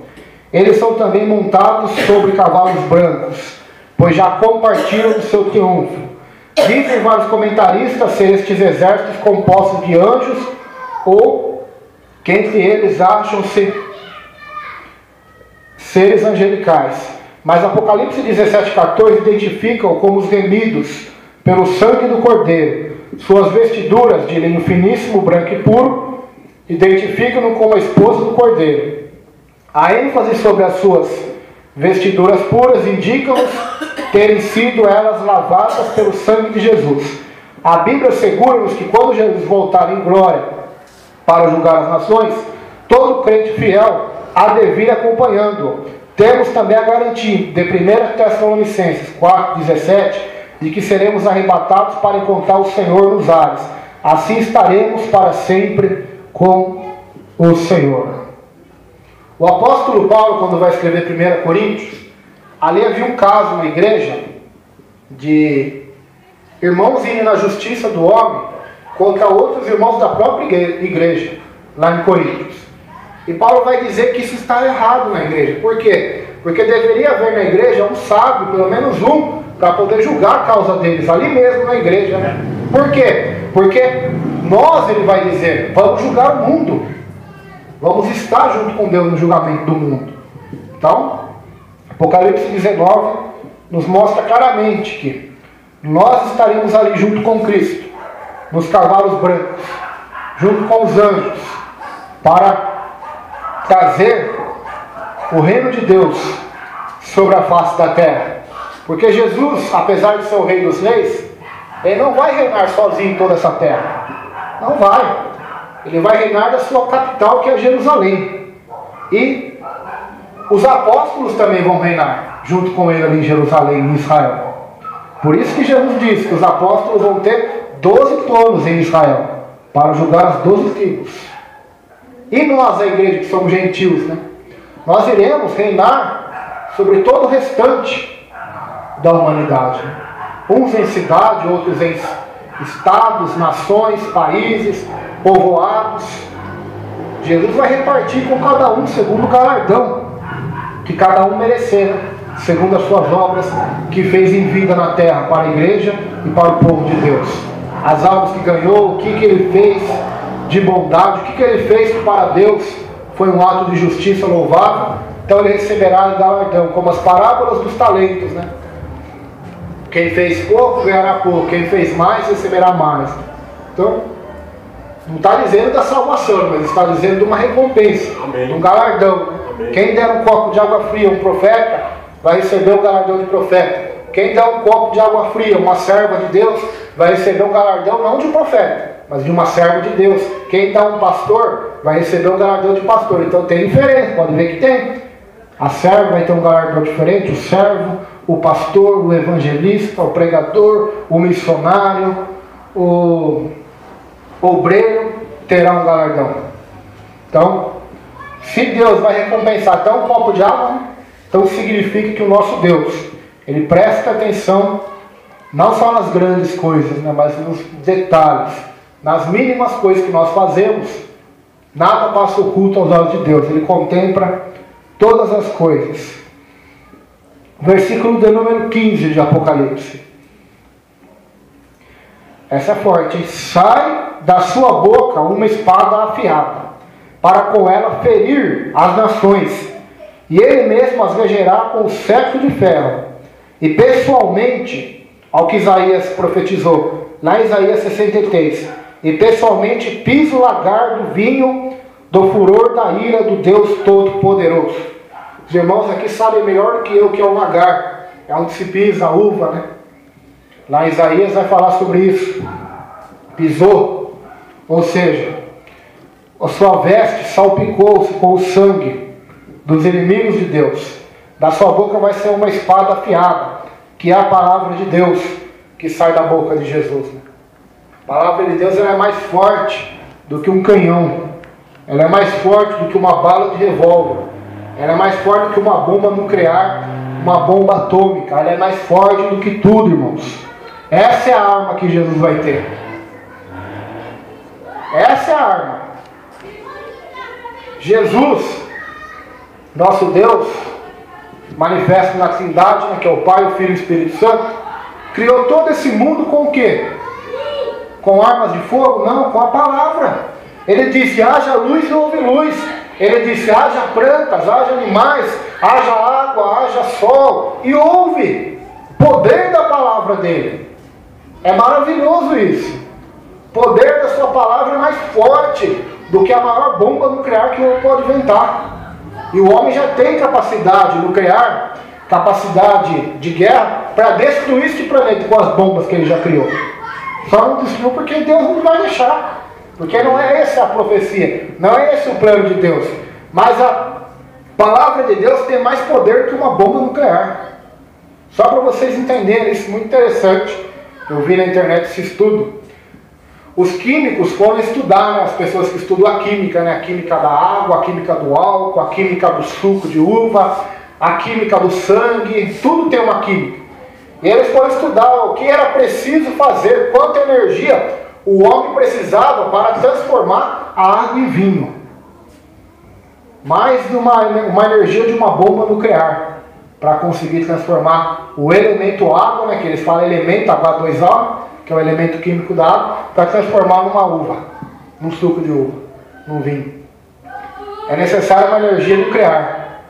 Eles são também montados sobre cavalos brancos, pois já compartilham do seu triunfo. Dizem vários comentaristas ser estes exércitos compostos de anjos, ou que entre eles acham-se seres angelicais. Mas Apocalipse 17,14 identifica-o como os remidos pelo sangue do Cordeiro. Suas vestiduras de linho finíssimo, branco e puro, identificam-no como a esposa do Cordeiro. A ênfase sobre as suas vestiduras puras indica-nos terem sido elas lavadas pelo sangue de Jesus. A Bíblia assegura-nos que quando Jesus voltar em glória para julgar as nações, todo crente fiel há de vir acompanhando-o. Temos também a garantia de 1 Tessalonicenses 4,17 de que seremos arrebatados para encontrar o Senhor nos ares. Assim estaremos para sempre com o Senhor. O apóstolo Paulo, quando vai escrever 1 Coríntios, ali havia um caso na igreja de irmãos indo na justiça do homem contra outros irmãos da própria igreja, lá em Coríntios. E Paulo vai dizer que isso está errado na igreja. Por quê? Porque deveria haver na igreja um sábio, pelo menos um, para poder julgar a causa deles, ali mesmo na igreja, né? Por quê? Porque nós, ele vai dizer, vamos julgar o mundo. Vamos estar junto com Deus no julgamento do mundo. Então, Apocalipse 19 nos mostra claramente que nós estaremos ali junto com Cristo, nos cavalos brancos, junto com os anjos, para trazer o reino de Deus sobre a face da terra. Porque Jesus, apesar de ser o rei dos reis, ele não vai reinar sozinho em toda essa terra. Não vai. Ele vai reinar da sua capital, que é Jerusalém. E os apóstolos também vão reinar junto com ele ali em Jerusalém, em Israel. Por isso que Jesus disse que os apóstolos vão ter 12 tronos em Israel, para julgar as 12 tribos. E nós, a igreja, que somos gentios, né? Nós iremos reinar sobre todo o restante da humanidade. Uns em cidade, outros em estados, nações, países, povoados. Jesus vai repartir com cada um segundo o galardão que cada um merecer, segundo as suas obras que fez em vida na terra, para a igreja e para o povo de Deus. As almas que ganhou, o que ele fez de bondade, o que ele fez para Deus, foi um ato de justiça louvável. Então ele receberá o galardão, como as parábolas dos talentos, né? Quem fez pouco ganhará pouco, quem fez mais receberá mais. Então, não está dizendo da salvação, mas está dizendo de uma recompensa, de um galardão. Amém. Quem der um copo de água fria, um profeta, vai receber o galardão de profeta. Quem der um copo de água fria, uma serva de Deus, vai receber um galardão não de um profeta, mas de uma serva de Deus. Quem dá um pastor, vai receber um galardão de pastor. Então tem diferença, pode ver que tem. A serva vai ter um galardão diferente, o servo, o pastor, o evangelista, o pregador, o missionário, o obreiro terá um galardão. Então, se Deus vai recompensar até um copo de água, né? Então significa que o nosso Deus, ele presta atenção não só nas grandes coisas, né, mas nos detalhes, nas mínimas coisas que nós fazemos. Nada passa oculto aos olhos de Deus. Ele contempla todas as coisas. Versículo de número 15 de Apocalipse. Essa é forte, hein? Sai da sua boca uma espada afiada, para com ela ferir as nações, e ele mesmo as regerá com o cetro de ferro. E pessoalmente, ao que Isaías profetizou, lá em Isaías 63, e pessoalmente pisa o lagar do vinho do furor da ira do Deus Todo-Poderoso. Os irmãos aqui sabem melhor do que eu o que é o lagar. É onde se pisa a uva, né? Lá em Isaías vai falar sobre isso. Pisou, ou seja, a sua veste salpicou-se com o sangue dos inimigos de Deus. Da sua boca vai ser uma espada afiada, que é a palavra de Deus que sai da boca de Jesus, né? A palavra de Deus, ela é mais forte do que um canhão. Ela é mais forte do que uma bala de revólver. Ela é mais forte do que uma bomba nuclear, uma bomba atômica. Ela é mais forte do que tudo, irmãos. Essa é a arma que Jesus vai ter. Essa é a arma. Jesus, nosso Deus, manifesto na Trindade, né, que é o Pai, o Filho e o Espírito Santo, criou todo esse mundo com o quê? Com armas de fogo? Não, com a palavra. Ele disse, haja luz e houve luz. Ele disse, haja plantas, haja animais, haja água, haja sol. E houve poder da palavra dele. É maravilhoso isso. O poder da sua palavra é mais forte do que a maior bomba nuclear que o homem pode inventar. E o homem já tem capacidade nuclear, capacidade de guerra, para destruir este planeta com as bombas que ele já criou. Só não destruiu porque Deus não vai deixar. Porque não é essa a profecia, não é esse o plano de Deus. Mas a palavra de Deus tem mais poder que uma bomba nuclear. Só para vocês entenderem, isso é muito interessante. Eu vi na internet esse estudo. Os químicos foram estudar, né, as pessoas que estudam a química, né, a química da água, a química do álcool, a química do suco de uva, a química do sangue, tudo tem uma química. E eles foram estudar o que era preciso fazer, quanta energia o homem precisava para transformar a água em vinho. Mais de uma energia de uma bomba nuclear, para conseguir transformar o elemento água, né, que eles falam elemento H2O, que é o elemento químico da água, para transformar numa uva, num suco de uva, num vinho. É necessária uma energia nuclear.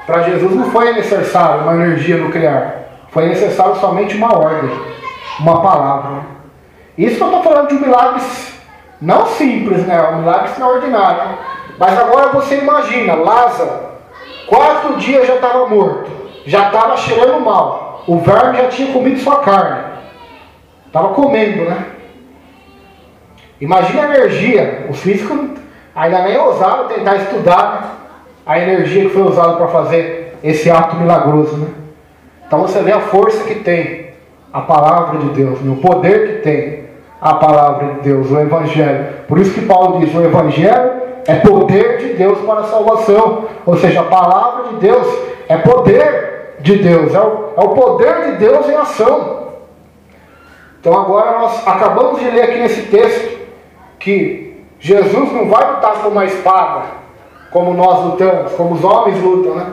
Para Jesus não foi necessário uma energia nuclear. Foi necessário somente uma ordem, uma palavra. Isso que eu estou falando de um milagre não simples, né? Um milagre extraordinário. Mas agora você imagina, Lázaro, 4 dias já estava morto, já estava cheirando mal, o verme já tinha comido sua carne. Estava comendo, né? Imagina a energia. Os físicos ainda nem ousaram tentar estudar, né, a energia que foi usada para fazer esse ato milagroso, né? Então você vê a força que tem a palavra de Deus, né? O poder que tem a palavra de Deus, o Evangelho. Por isso que Paulo diz, o Evangelho é poder de Deus para a salvação. Ou seja, a palavra de Deus é poder de Deus, é o poder de Deus em ação. Então agora nós acabamos de ler aqui nesse texto que Jesus não vai lutar com uma espada, como nós lutamos, como os homens lutam, né?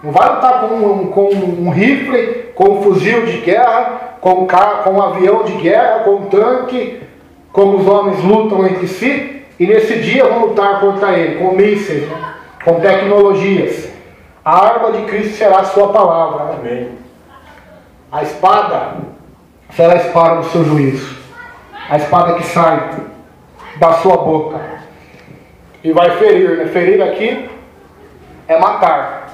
Não vai lutar com um rifle, com um fuzil de guerra, com um avião de guerra, com um tanque, como os homens lutam entre si, e nesse dia vão lutar contra ele, com mísseis, né? Com tecnologias. A arma de Cristo será a sua palavra. Né? Amém. A espada será a espada do seu juízo. A espada que sai da sua boca e vai ferir, né? Ferir aqui é matar.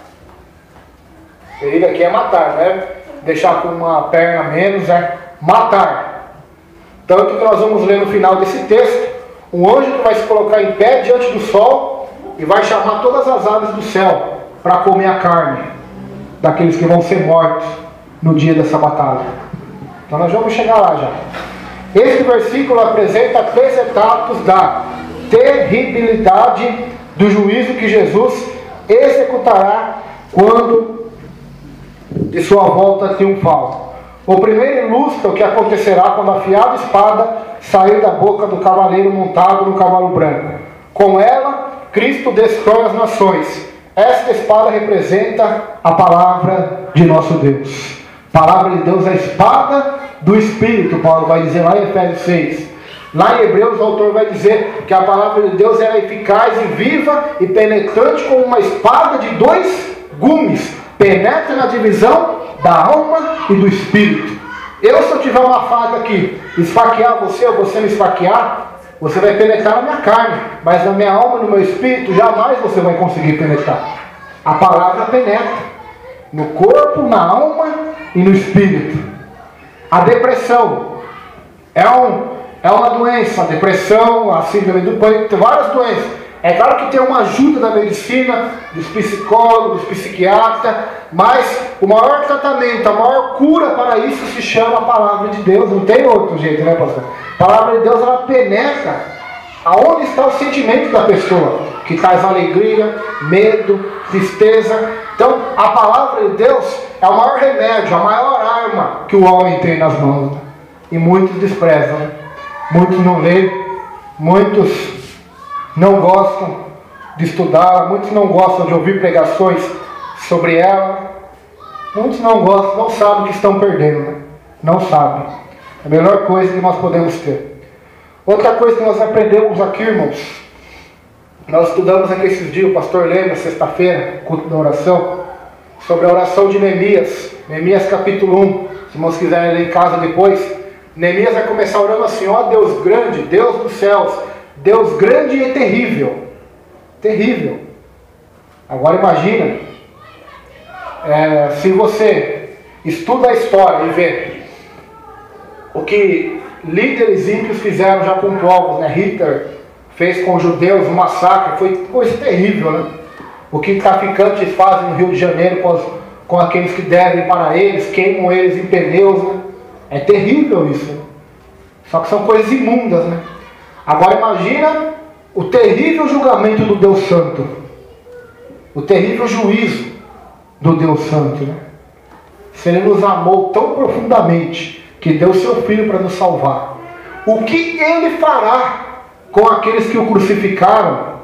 Ferir aqui é matar, né? Deixar com uma perna menos é matar. Tanto que nós vamos ler no final desse texto, um anjo que vai se colocar em pé diante do sol e vai chamar todas as aves do céu para comer a carne daqueles que vão ser mortos no dia dessa batalha. Então nós vamos chegar lá já. Esse versículo apresenta 3 etapas da terribilidade do juízo que Jesus executará quando de sua volta triunfal. O primeiro ilustra o que acontecerá quando a afiada espada sair da boca do cavaleiro montado no cavalo branco. Com ela, Cristo destrói as nações. Esta espada representa a palavra de nosso Deus. A palavra de Deus é a espada do Espírito, Paulo vai dizer lá em Efésios 6. Lá em Hebreus o autor vai dizer que a palavra de Deus é eficaz e viva e penetrante como uma espada de 2 gumes. Penetra na divisão da alma e do espírito. Se eu tiver uma faca aqui, esfaquear você ou você me esfaquear, você vai penetrar na minha carne, mas na minha alma e no meu espírito jamais você vai conseguir penetrar. A palavra penetra no corpo, na alma e no espírito. A depressão é uma doença. A depressão, a síndrome do pânico, tem várias doenças. É claro que tem uma ajuda da medicina, dos psicólogos, dos psiquiatras, mas o maior tratamento, a maior cura para isso se chama a palavra de Deus. Não tem outro jeito, né, pastor? A palavra de Deus, ela penetra aonde está o sentimento da pessoa, que traz alegria, medo, tristeza. Então, a palavra de Deus é o maior remédio, a maior arma que o homem tem nas mãos. Né? E muitos desprezam, né? Muitos não leem, muitos não gostam, de estudá-la, muitos não gostam de ouvir pregações sobre ela, muitos não gostam, não sabem o que estão perdendo, né? Não sabem. É a melhor coisa que nós podemos ter. Outra coisa que nós aprendemos aqui, irmãos, nós estudamos aqui esses dias, o pastor lembra, sexta-feira, culto da oração, sobre a oração de Neemias, Neemias capítulo 1, se vocês quiserem ler em casa depois. Neemias vai começar orando assim: ó Deus grande, Deus dos céus, Deus grande e terrível. Terrível. Agora imagina, se você estuda a história e vê o que líderes ímpios fizeram já com povos, né? Hitler fez com os judeus um massacre, foi coisa terrível, né? O que traficantes fazem no Rio de Janeiro com aqueles que devem para eles, queimam eles em pneus, né? É terrível isso, né? Só que são coisas imundas, né? Agora imagina o terrível julgamento do Deus Santo, o terrível juízo do Deus Santo, né? Se Ele nos amou tão profundamente que deu seu Filho para nos salvar, o que Ele fará com aqueles que o crucificaram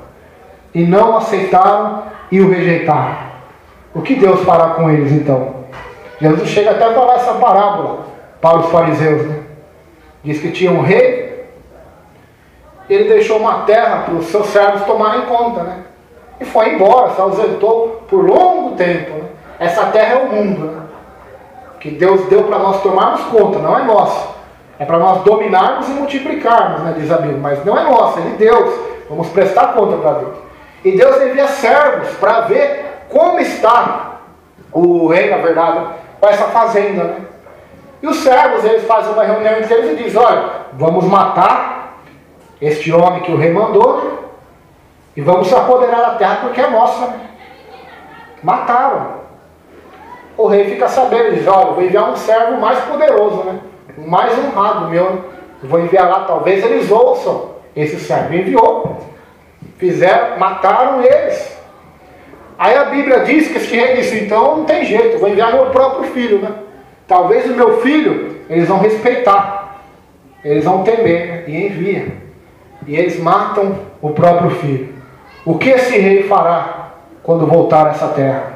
e não aceitaram e o rejeitaram? O que Deus fará com eles então? Jesus chega até a falar essa parábola para os fariseus, né? Diz que tinha um rei, ele deixou uma terra para os seus servos tomarem conta, né? E foi embora, se ausentou por longo tempo, né? Essa terra é o mundo, né? Que Deus deu para nós tomarmos conta, não é nosso. É para nós dominarmos e multiplicarmos, né, diz a Bíblia. Mas não é nosso, é de Deus. Vamos prestar conta para Deus. E Deus envia servos para ver como está o rei, na verdade, com essa fazenda, né? E os servos, eles fazem uma reunião entre eles e dizem: olha, vamos matar este homem que o rei mandou e vamos se apoderar da terra porque é nossa, né? Mataram. O rei fica sabendo, ele diz: olha, eu vou enviar um servo mais poderoso, né? O mais honrado meu, né? Eu vou enviar lá, talvez eles ouçam esse servo. Enviou. Fizeram, mataram eles. Aí a Bíblia diz que esse rei disse: então não tem jeito, eu vou enviar meu próprio filho, né? Talvez o meu filho, eles vão respeitar, eles vão temer, né? E envia. E eles matam o próprio filho. O que esse rei fará quando voltar a essa terra?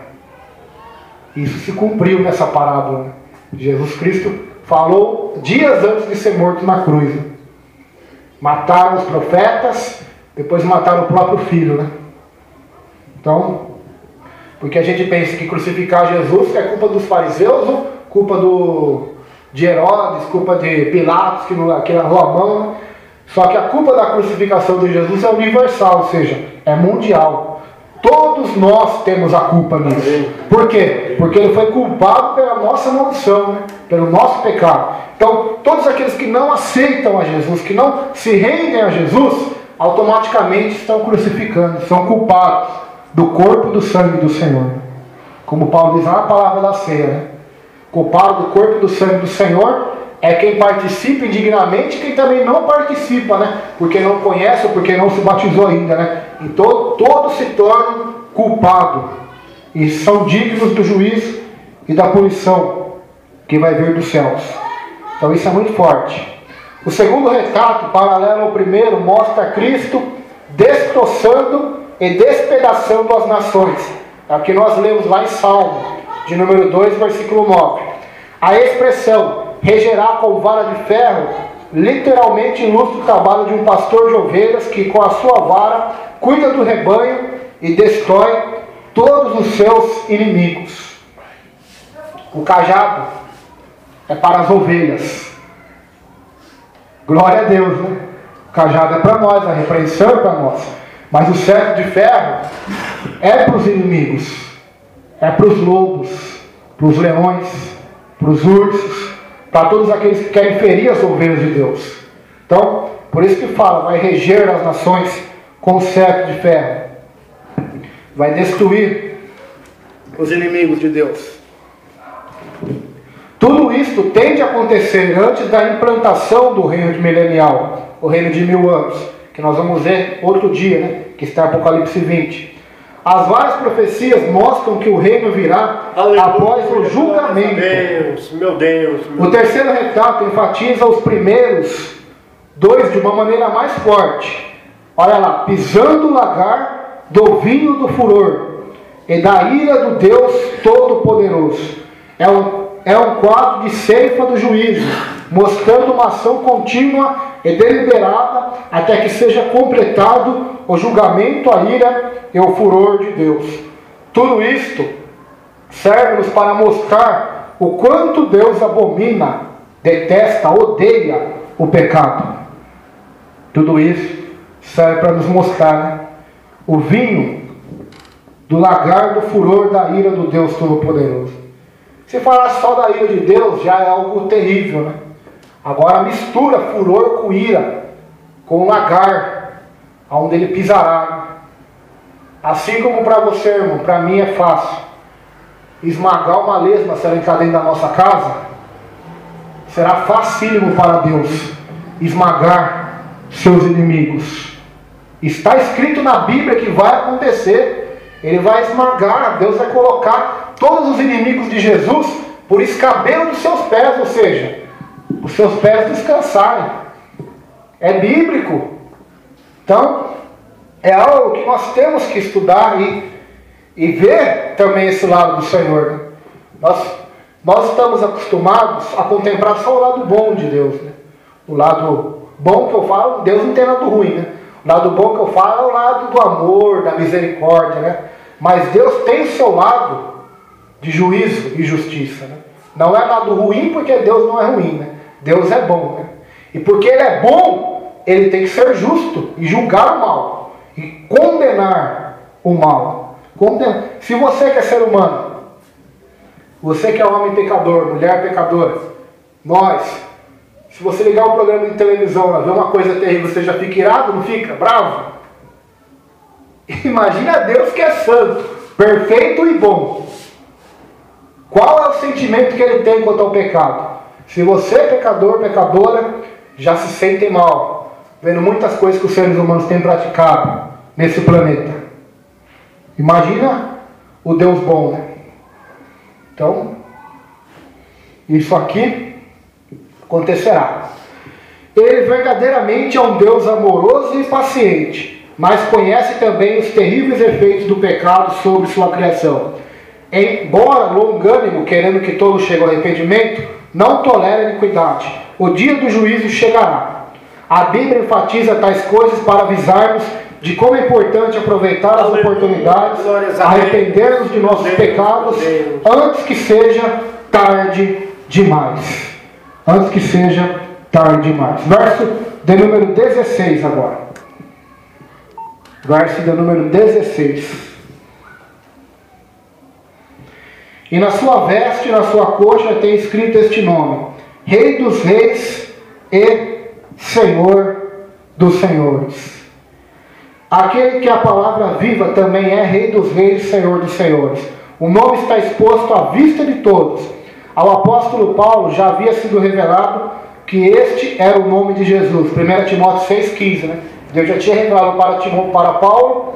Isso se cumpriu nessa parábola, né? Jesus Cristo falou dias antes de ser morto na cruz, né? Mataram os profetas, depois mataram o próprio filho, né? Então, porque a gente pensa que crucificar Jesus é culpa dos fariseus, ou culpa de Herodes, culpa de Pilatos, que lavou a mão, né? Só que a culpa da crucificação de Jesus é universal, ou seja, é mundial. Todos nós temos a culpa nisso. Por quê? Porque ele foi culpado pela nossa maldição, né? Pelo nosso pecado. Então, todos aqueles que não aceitam a Jesus, que não se rendem a Jesus, automaticamente estão crucificando, são culpados do corpo e do sangue do Senhor. Como Paulo diz na palavra da ceia, né? Culpado do corpo e do sangue do Senhor é quem participa indignamente e quem também não participa, né? Porque não conhece ou porque não se batizou ainda, né? Então todos se tornam culpados e são dignos do juízo e da punição que vai vir dos céus. Então isso é muito forte. O segundo retrato, paralelo ao primeiro, mostra Cristo destroçando e despedaçando as nações. É o que nós lemos lá em Salmo, de número 2, versículo 9. A expressão regerá com vara de ferro literalmente ilustra o trabalho de um pastor de ovelhas que com a sua vara cuida do rebanho e destrói todos os seus inimigos. O cajado é para as ovelhas. Glória a Deus, né? O cajado é para nós, a repreensão é para nós. Mas o cetro de ferro é para os inimigos, é para os lobos, para os leões, para os ursos, para todos aqueles que querem ferir as ovelhas de Deus. Então, por isso que fala, vai reger as nações com o cetro de ferro. Vai destruir os inimigos de Deus. Tudo isto tende a acontecer antes da implantação do reino milenial, o reino de 1000 anos, que nós vamos ver outro dia, né? Que está em Apocalipse 20. As várias profecias mostram que o reino virá após o julgamento. Meu Deus. O terceiro retrato enfatiza os primeiros dois de uma maneira mais forte. Olha lá, pisando o lagar do vinho do furor e da ira do Deus Todo-Poderoso. É um quadro de ceifa do juízo, mostrando uma ação contínua e deliberada até que seja completado o julgamento, a ira e o furor de Deus. Tudo isto serve-nos para mostrar o quanto Deus abomina, detesta, odeia o pecado. Tudo isso serve para nos mostrar, né? O vinho do lagar do furor da ira do Deus Todo-Poderoso. Se falar só da ira de Deus, já é algo terrível, né? Agora mistura furor com ira, com o lagar, onde ele pisará. Assim como para você, irmão, para mim é fácil esmagar uma lesma se ela entrar dentro da nossa casa, será facílimo para Deus esmagar seus inimigos. Está escrito na Bíblia que vai acontecer. Ele vai esmagar, Deus vai colocar todos os inimigos de Jesus por escabelo dos seus pés, ou seja, os seus pés descansarem. É bíblico. Então, é algo que nós temos que estudar e ver também esse lado do Senhor, né? Nós estamos acostumados a contemplar só o lado bom de Deus, né? O lado bom que eu falo, Deus não tem nada ruim, né? O lado bom que eu falo é o lado do amor, da misericórdia, né? Mas Deus tem o seu lado de juízo e justiça, né? Não é lado ruim porque Deus não é ruim, né? Deus é bom, né? E porque Ele é bom, Ele tem que ser justo e julgar o mal e condenar o mal. Se você que é ser humano, você que é homem pecador, mulher pecadora, nós, se você ligar um programa de televisão, ver uma coisa terrível, você já fica irado, não fica? Bravo? Imagina Deus que é santo, perfeito e bom. Qual é o sentimento que Ele tem quanto ao pecado? Se você é pecador, pecadora, já se sentem mal, vendo muitas coisas que os seres humanos têm praticado nesse planeta. Imagina o Deus bom, né? Então, isso aqui acontecerá. Ele verdadeiramente é um Deus amoroso e paciente, mas conhece também os terríveis efeitos do pecado sobre sua criação. Embora longânimo, querendo que todos cheguem ao arrependimento, não tolera a iniquidade. O dia do juízo chegará. A Bíblia enfatiza tais coisas para avisar-nos de como é importante aproveitar as oportunidades, arrepender-nos de nossos pecados, antes que seja tarde demais. Antes que seja tarde demais. Verso de número 16 agora. Verso de número 16. E na sua veste e na sua coxa tem escrito este nome: Rei dos Reis e Senhor dos Senhores. Aquele que a palavra viva também é Rei dos Reis e Senhor dos Senhores. O nome está exposto à vista de todos. Ao apóstolo Paulo já havia sido revelado que este era o nome de Jesus. 1 Timóteo 6,15, né? Deus já tinha revelado para Paulo,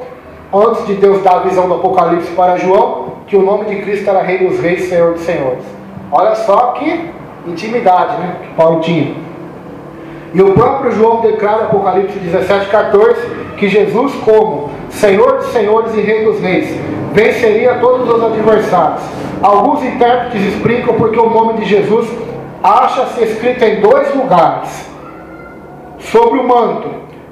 antes de Deus dar a visão do Apocalipse para João, que o nome de Cristo era Rei dos Reis e Senhor dos Senhores. Olha só que intimidade, né, que Paulo tinha. E o próprio João declara em Apocalipse 17,14 que Jesus, como Senhor dos Senhores e Rei dos Reis, venceria todos os adversários. Alguns intérpretes explicam porque o nome de Jesus acha-se escrito em dois lugares: sobre o manto,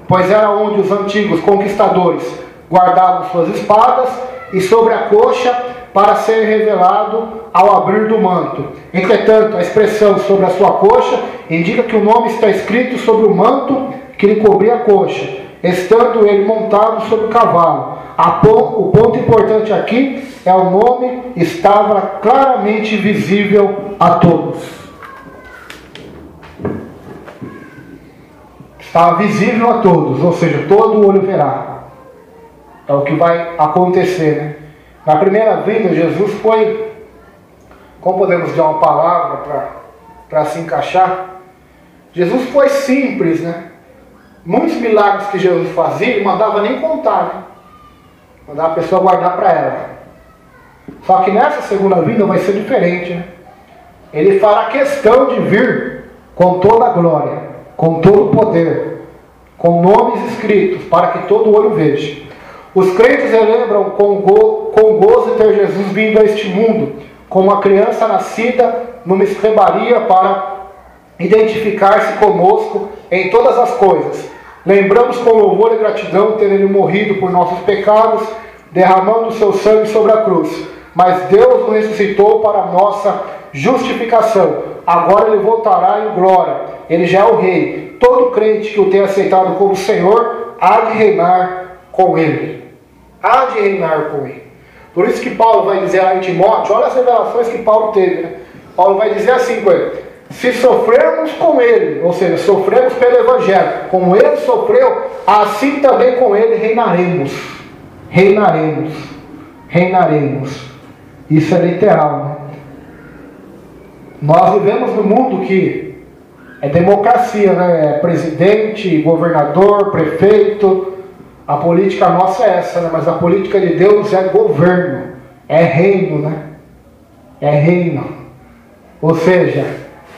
pois era onde os antigos conquistadores guardavam suas espadas, e sobre a coxa, para ser revelado ao abrir do manto. Entretanto, a expressão sobre a sua coxa indica que o nome está escrito sobre o manto que lhe cobria a coxa, estando ele montado sobre o cavalo. O ponto importante aqui é o nome estava claramente visível a todos. Estava visível a todos, ou seja, todo o olho verá. É o que vai acontecer, né? Na primeira vinda, Jesus foi, como podemos dar uma palavra para se encaixar? Jesus foi simples, né? Muitos milagres que Jesus fazia, ele mandava nem contar, né? Mandava a pessoa guardar para ela. Só que nessa segunda vinda vai ser diferente, né? Ele fará questão de vir com toda a glória, com todo o poder, com nomes escritos, para que todo olho veja. Os crentes relembram com gozo ter Jesus vindo a este mundo, como uma criança nascida numa estrebaria para identificar-se conosco em todas as coisas. Lembramos com louvor e gratidão ter Ele morrido por nossos pecados, derramando o seu sangue sobre a cruz. Mas Deus o ressuscitou para a nossa justificação. Agora Ele voltará em glória. Ele já é o Rei. Todo crente que o tenha aceitado como Senhor há de reinar com Ele. Há de reinar com Ele. Por isso que Paulo vai dizer lá em Timóteo, olha as revelações que Paulo teve, né? Paulo vai dizer assim com ele: se sofrermos com Ele, ou seja, sofremos pelo Evangelho, como Ele sofreu, assim também com Ele reinaremos. Reinaremos. Reinaremos. Isso é literal, né? Nós vivemos num mundo que é democracia, né? É presidente, governador, prefeito. A política nossa é essa, né? Mas a política de Deus é governo, é reino, né? É reino. Ou seja,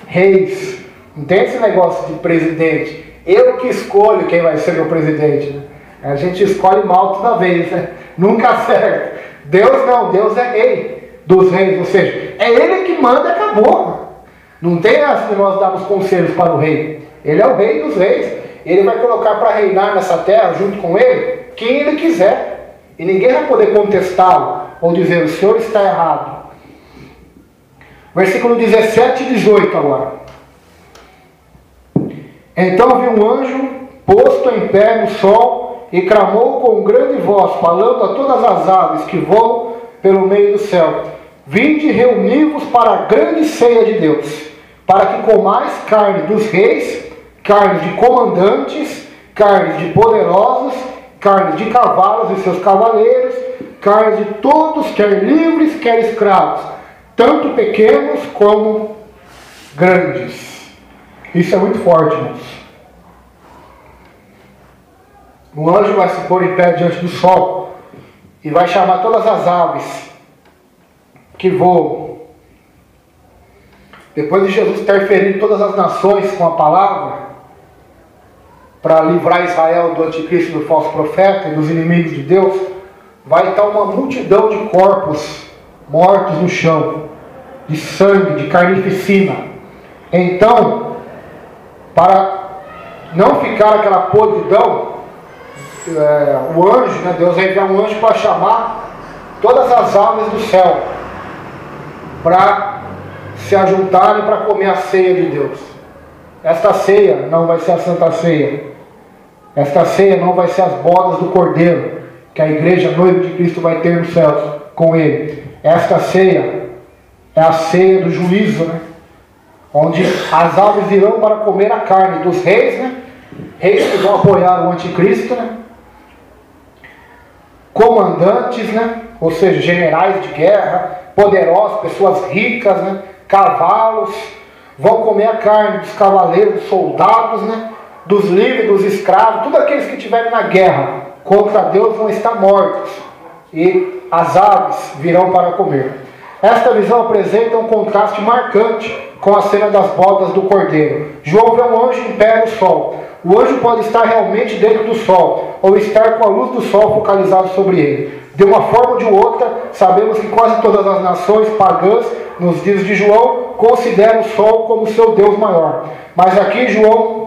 reis. Não tem esse negócio de presidente. Eu que escolho quem vai ser meu presidente, né? A gente escolhe mal toda vez, né? Nunca acerta. Deus não, Deus é rei dos reis, ou seja, é Ele que manda e acabou. Não tem essa de nós darmos conselhos para o rei. Ele é o rei dos reis. Ele vai colocar para reinar nessa terra, junto com Ele, quem Ele quiser. E ninguém vai poder contestá-lo, ou dizer, o Senhor está errado. Versículo 17 e 18 agora. Então vi um anjo posto em pé no sol, e clamou com grande voz, falando a todas as aves que voam pelo meio do céu: vinde e reuni-vos para a grande ceia de Deus, para que comais carne dos reis, carne de comandantes, carne de poderosos, carne de cavalos e seus cavaleiros, carne de todos, quer livres, quer escravos, tanto pequenos como grandes. Isso é muito forte, irmãos. O anjo vai se pôr em pé diante do sol e vai chamar todas as aves que voam. Depois de Jesus ter ferido todas as nações com a palavra, para livrar Israel do anticristo, do falso profeta e dos inimigos de Deus, vai estar uma multidão de corpos mortos no chão, de sangue, de carnificina. Então, para não ficar aquela podridão, o anjo, né, Deus vai enviar um anjo para chamar todas as aves do céu para se ajuntarem para comer a ceia de Deus. Esta ceia não vai ser a Santa Ceia. Esta ceia não vai ser as bodas do Cordeiro que a igreja noiva de Cristo vai ter nos céus com Ele. Esta ceia é a ceia do juízo, né? Onde as aves irão para comer a carne dos reis, né? Reis que vão apoiar o anticristo, né? Comandantes, né? Ou seja, generais de guerra, poderosos, pessoas ricas, né? Cavalos, vão comer a carne dos cavaleiros, dos soldados, né? Dos livres, dos escravos, todos aqueles que estiverem na guerra contra Deus vão estar mortos, e as aves virão para comer. Esta visão apresenta um contraste marcante com a cena das bodas do Cordeiro. João vê um anjo em pé no sol. O anjo pode estar realmente dentro do sol, ou estar com a luz do sol focalizada sobre ele. De uma forma ou de outra, sabemos que quase todas as nações pagãs, nos dias de João, consideram o sol como seu Deus maior. Mas aqui João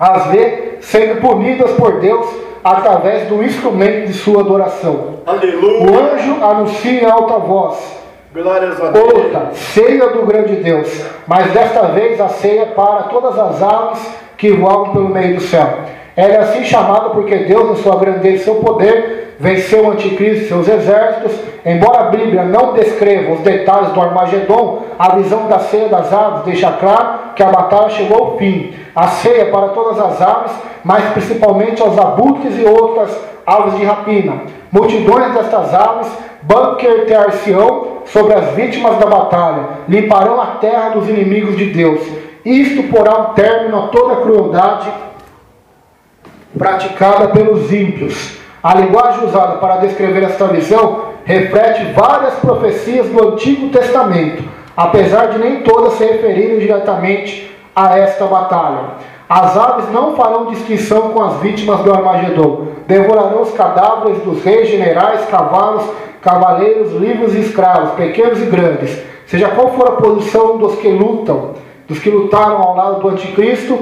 as vê sendo punidas por Deus através do instrumento de sua adoração. Aleluia. O anjo anuncia em alta voz: Glórias a Deus. outra, ceia do grande Deus. Mas desta vez a ceia para todas as aves que voam pelo meio do céu. Ela é assim chamada porque Deus, na sua grandeza e seu poder, venceu o anticristo e seus exércitos. Embora a Bíblia não descreva os detalhes do Armagedon, a visão da ceia das aves deixa claro que a batalha chegou ao fim. A ceia para todas as aves, mas principalmente aos abutres e outras aves de rapina. Multidões destas aves banquetear-se-ão sobre as vítimas da batalha, limparão a terra dos inimigos de Deus. Isto porá um término a toda a crueldade praticada pelos ímpios. A linguagem usada para descrever esta visão reflete várias profecias do Antigo Testamento, apesar de nem todas se referirem diretamente a esta batalha. As aves não farão distinção com as vítimas do Armagedon. Devorarão os cadáveres dos reis, generais, cavalos, cavaleiros, livres e escravos, pequenos e grandes. Seja qual for a posição dos que lutam, dos que lutaram ao lado do anticristo,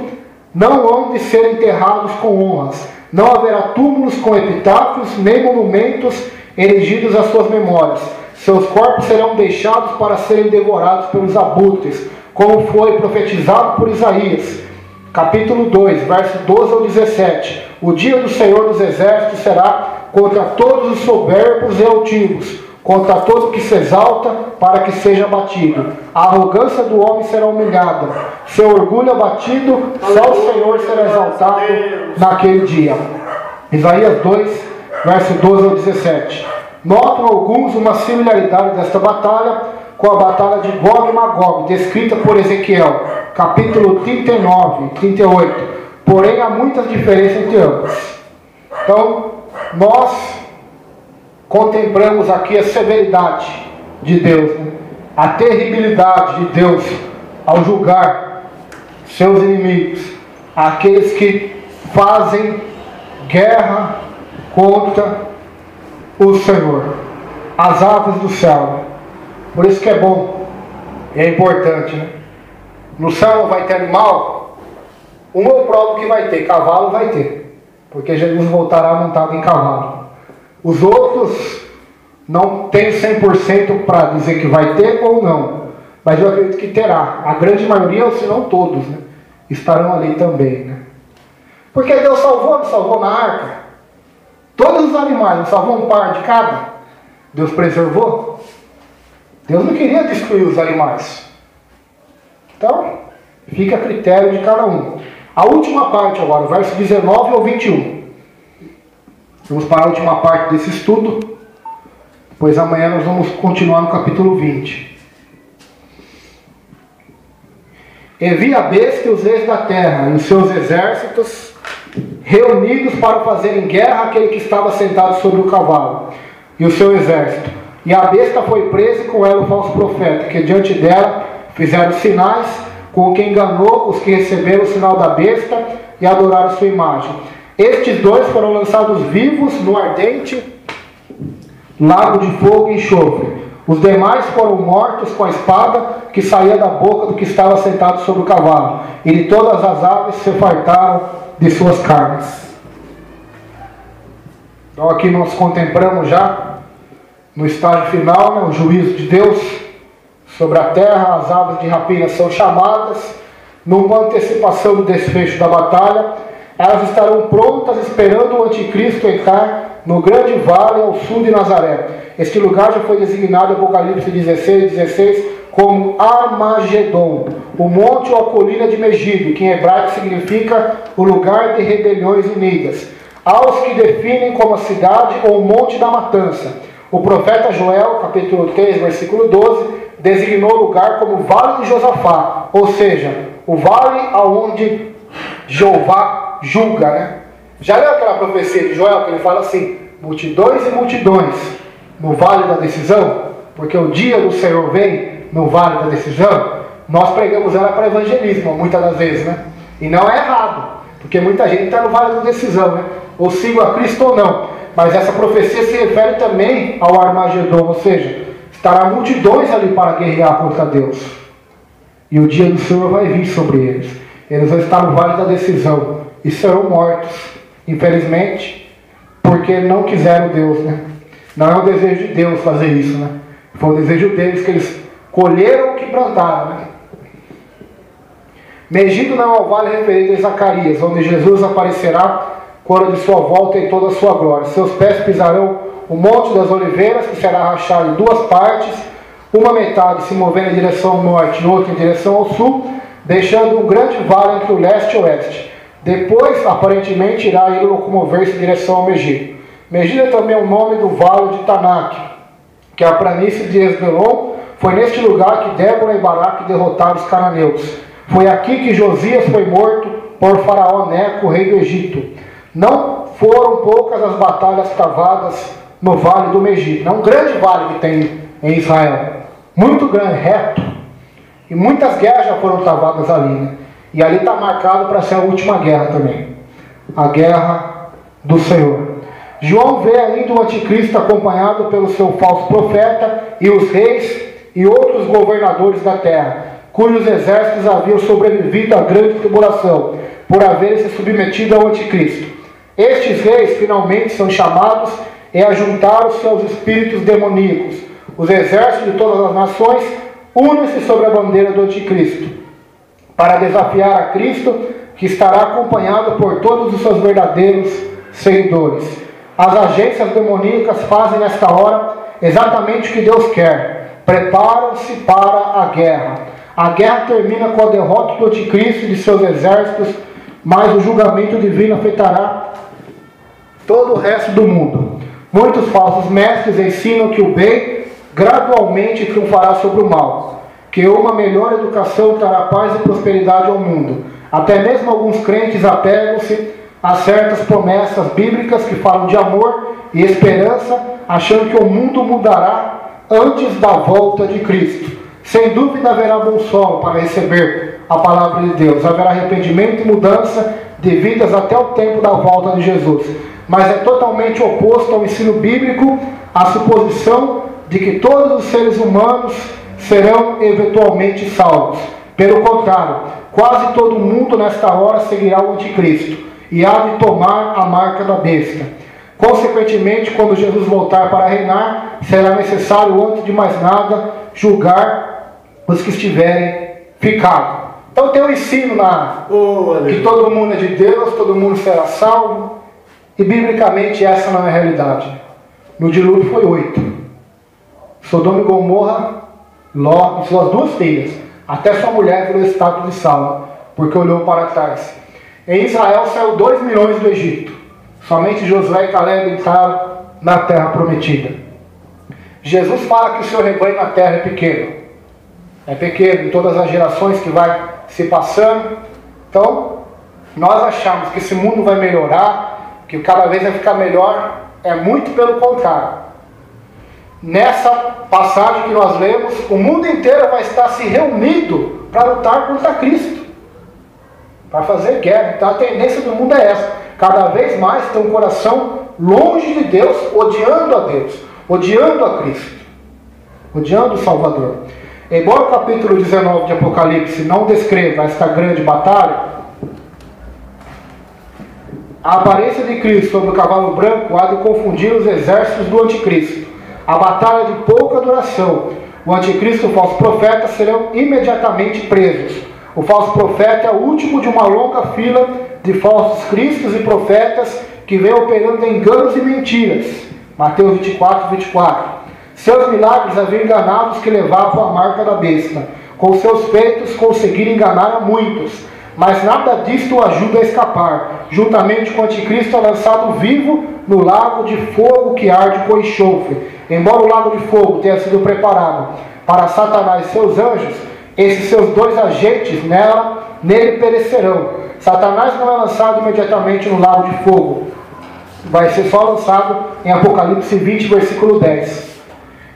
não hão de ser enterrados com honras. Não haverá túmulos com epitáfios, nem monumentos erigidos às suas memórias. Seus corpos serão deixados para serem devorados pelos abutres, como foi profetizado por Isaías. Capítulo 2, verso 12 ao 17. O dia do Senhor dos Exércitos será contra todos os soberbos e altivos, contra todo que se exalta, para que seja abatido. A arrogância do homem será humilhada, seu orgulho abatido, só o Senhor será exaltado naquele dia. Isaías 2, verso 12 ao 17. Notam alguns uma similaridade desta batalha com a batalha de Gog e Magog, descrita por Ezequiel, capítulo 39 e 38. Porém, há muitas diferenças entre ambas. Então, nós contemplamos aqui a severidade de Deus, né? A terribilidade de Deus ao julgar seus inimigos, aqueles que fazem guerra contra o Senhor, as aves do céu. Por isso que é bom, é importante, né? No céu não vai ter animal? Eu provo que vai ter, cavalo vai ter, porque Jesus voltará montado em cavalo. Os outros não tem 100% para dizer que vai ter ou não, mas eu acredito que terá. A grande maioria, ou se não todos, né, estarão ali também, né? Porque Deus salvou, não salvou na arca? Todos os animais, não salvou um par de cada? Deus preservou? Deus não queria destruir os animais. Então, fica a critério de cada um. A última parte agora, verso 19 ao 21. Vamos para a última parte desse estudo, pois amanhã nós vamos continuar no capítulo 20. E vi a besta e os reis da terra e os seus exércitos reunidos para fazerem guerra àquele que estava sentado sobre o cavalo e o seu exército. E a besta foi presa e com ela o falso profeta, que diante dela fizeram sinais, com o que enganou os que receberam o sinal da besta e adoraram sua imagem. Estes dois foram lançados vivos no ardente lago de fogo e enxofre. Os demais foram mortos com a espada que saía da boca do que estava sentado sobre o cavalo. E de todas as aves se fartaram de suas carnes. Então aqui nós contemplamos já no estágio final, né, o juízo de Deus sobre a terra. As aves de rapina são chamadas numa antecipação do desfecho da batalha. Elas estarão prontas esperando o anticristo entrar no grande vale ao sul de Nazaré. Este lugar já foi designado em Apocalipse 16 como Armagedon, o monte ou a colina de Megido, que em hebraico significa o lugar de rebeliões unidas. Aos que definem como a cidade ou o monte da matança. O profeta Joel, capítulo 3, versículo 12, designou o lugar como Vale de Josafá, ou seja, o vale aonde Jeová julga, né? Já leu aquela profecia de Joel que ele fala assim: multidões e multidões no vale da decisão, porque o dia do Senhor vem no vale da decisão. Nós pregamos ela para evangelismo muitas das vezes, né? E não é errado, porque muita gente está no vale da decisão, né? Ou sigo a Cristo ou não. Mas essa profecia se refere também ao Armagedon, ou seja, estará multidões ali para guerrear contra Deus. E o dia do Senhor vai vir sobre eles. Eles vão estar no vale da decisão e serão mortos, infelizmente, porque não quiseram Deus, né? Não é o desejo de Deus fazer isso, né? Foi o desejo deles, que eles colheram o que plantaram, né? Megido não é o vale referido em Zacarias, onde Jesus aparecerá quando de sua volta em toda a sua glória. Seus pés pisarão o monte das oliveiras, que será rachado em duas partes, uma metade se movendo em direção ao norte e outra em direção ao sul, deixando um grande vale entre o leste e o oeste. Depois, aparentemente, irá ir locomover-se em direção ao Megido. Megido é também o nome do vale de Tanak, que é a planície de Esgelon. Foi neste lugar que Débora e Baraque derrotaram os cananeus. Foi aqui que Josias foi morto por Faraó Neco, rei do Egito. Não foram poucas as batalhas travadas no vale do Megido. É um grande vale que tem em Israel. Muito grande, reto. E muitas guerras já foram travadas ali, né? E ali está marcado para ser a última guerra também. A guerra do Senhor. João vê ainda o anticristo acompanhado pelo seu falso profeta e os reis e outros governadores da terra, cujos exércitos haviam sobrevivido à grande tribulação, por haverem se submetido ao anticristo. Estes reis finalmente são chamados e ajuntaram-se aos espíritos demoníacos. Os exércitos de todas as nações unem-se sobre a bandeira do anticristo, para desafiar a Cristo, que estará acompanhado por todos os seus verdadeiros seguidores. As agências demoníacas fazem nesta hora exatamente o que Deus quer. Preparam-se para a guerra. A guerra termina com a derrota do anticristo e de seus exércitos, mas o julgamento divino afetará todo o resto do mundo. Muitos falsos mestres ensinam que o bem gradualmente triunfará sobre o mal, que uma melhor educação trará paz e prosperidade ao mundo. Até mesmo alguns crentes apegam-se a certas promessas bíblicas que falam de amor e esperança, achando que o mundo mudará antes da volta de Cristo. Sem dúvida haverá bom solo para receber a palavra de Deus. Haverá arrependimento e mudança devidas até o tempo da volta de Jesus. Mas é totalmente oposto ao ensino bíblico a suposição de que todos os seres humanos serão eventualmente salvos. Pelo contrário, quase todo mundo nesta hora seguirá o anticristo e há de tomar a marca da besta. Consequentemente, quando Jesus voltar para reinar, será necessário, antes de mais nada, julgar os que estiverem ficado. Então tem um ensino que todo mundo é de Deus, todo mundo será salvo, e biblicamente essa não é a realidade. No dilúvio foi 8. Sodoma e Gomorra, Ló e suas 2 filhas, até sua mulher virou estátua de sal, porque olhou para trás. Em Israel saiu 2 milhões do Egito. Somente Josué e Caleb entraram na terra prometida. Jesus fala que o seu rebanho na terra é pequeno. É pequeno em todas as gerações que vai se passando. Então, nós achamos que esse mundo vai melhorar, que cada vez vai ficar melhor. É muito pelo contrário. Nessa passagem que nós lemos, o mundo inteiro vai estar se reunido para lutar contra Cristo, para fazer guerra. Então a tendência do mundo é essa. Cada vez mais tem um coração longe de Deus, odiando a Deus, odiando a Cristo, odiando o Salvador. Embora o capítulo 19 de Apocalipse não descreva esta grande batalha, a aparência de Cristo sobre o cavalo branco há de confundir os exércitos do anticristo. A batalha de pouca duração. O anticristo e o falso profeta serão imediatamente presos. O falso profeta é o último de uma longa fila de falsos cristos e profetas que vem operando enganos e mentiras. Mateus 24, 24. Seus milagres haviam enganado os que levavam a marca da besta. Com seus feitos conseguiram enganar a muitos. Mas nada disto o ajuda a escapar. Juntamente com o anticristo é lançado vivo no lago de fogo que arde com enxofre. Embora o lago de fogo tenha sido preparado para Satanás e seus anjos, esses seus 2 agentes nele perecerão. Satanás não é lançado imediatamente no lago de fogo. Vai ser só lançado em Apocalipse 20, versículo 10.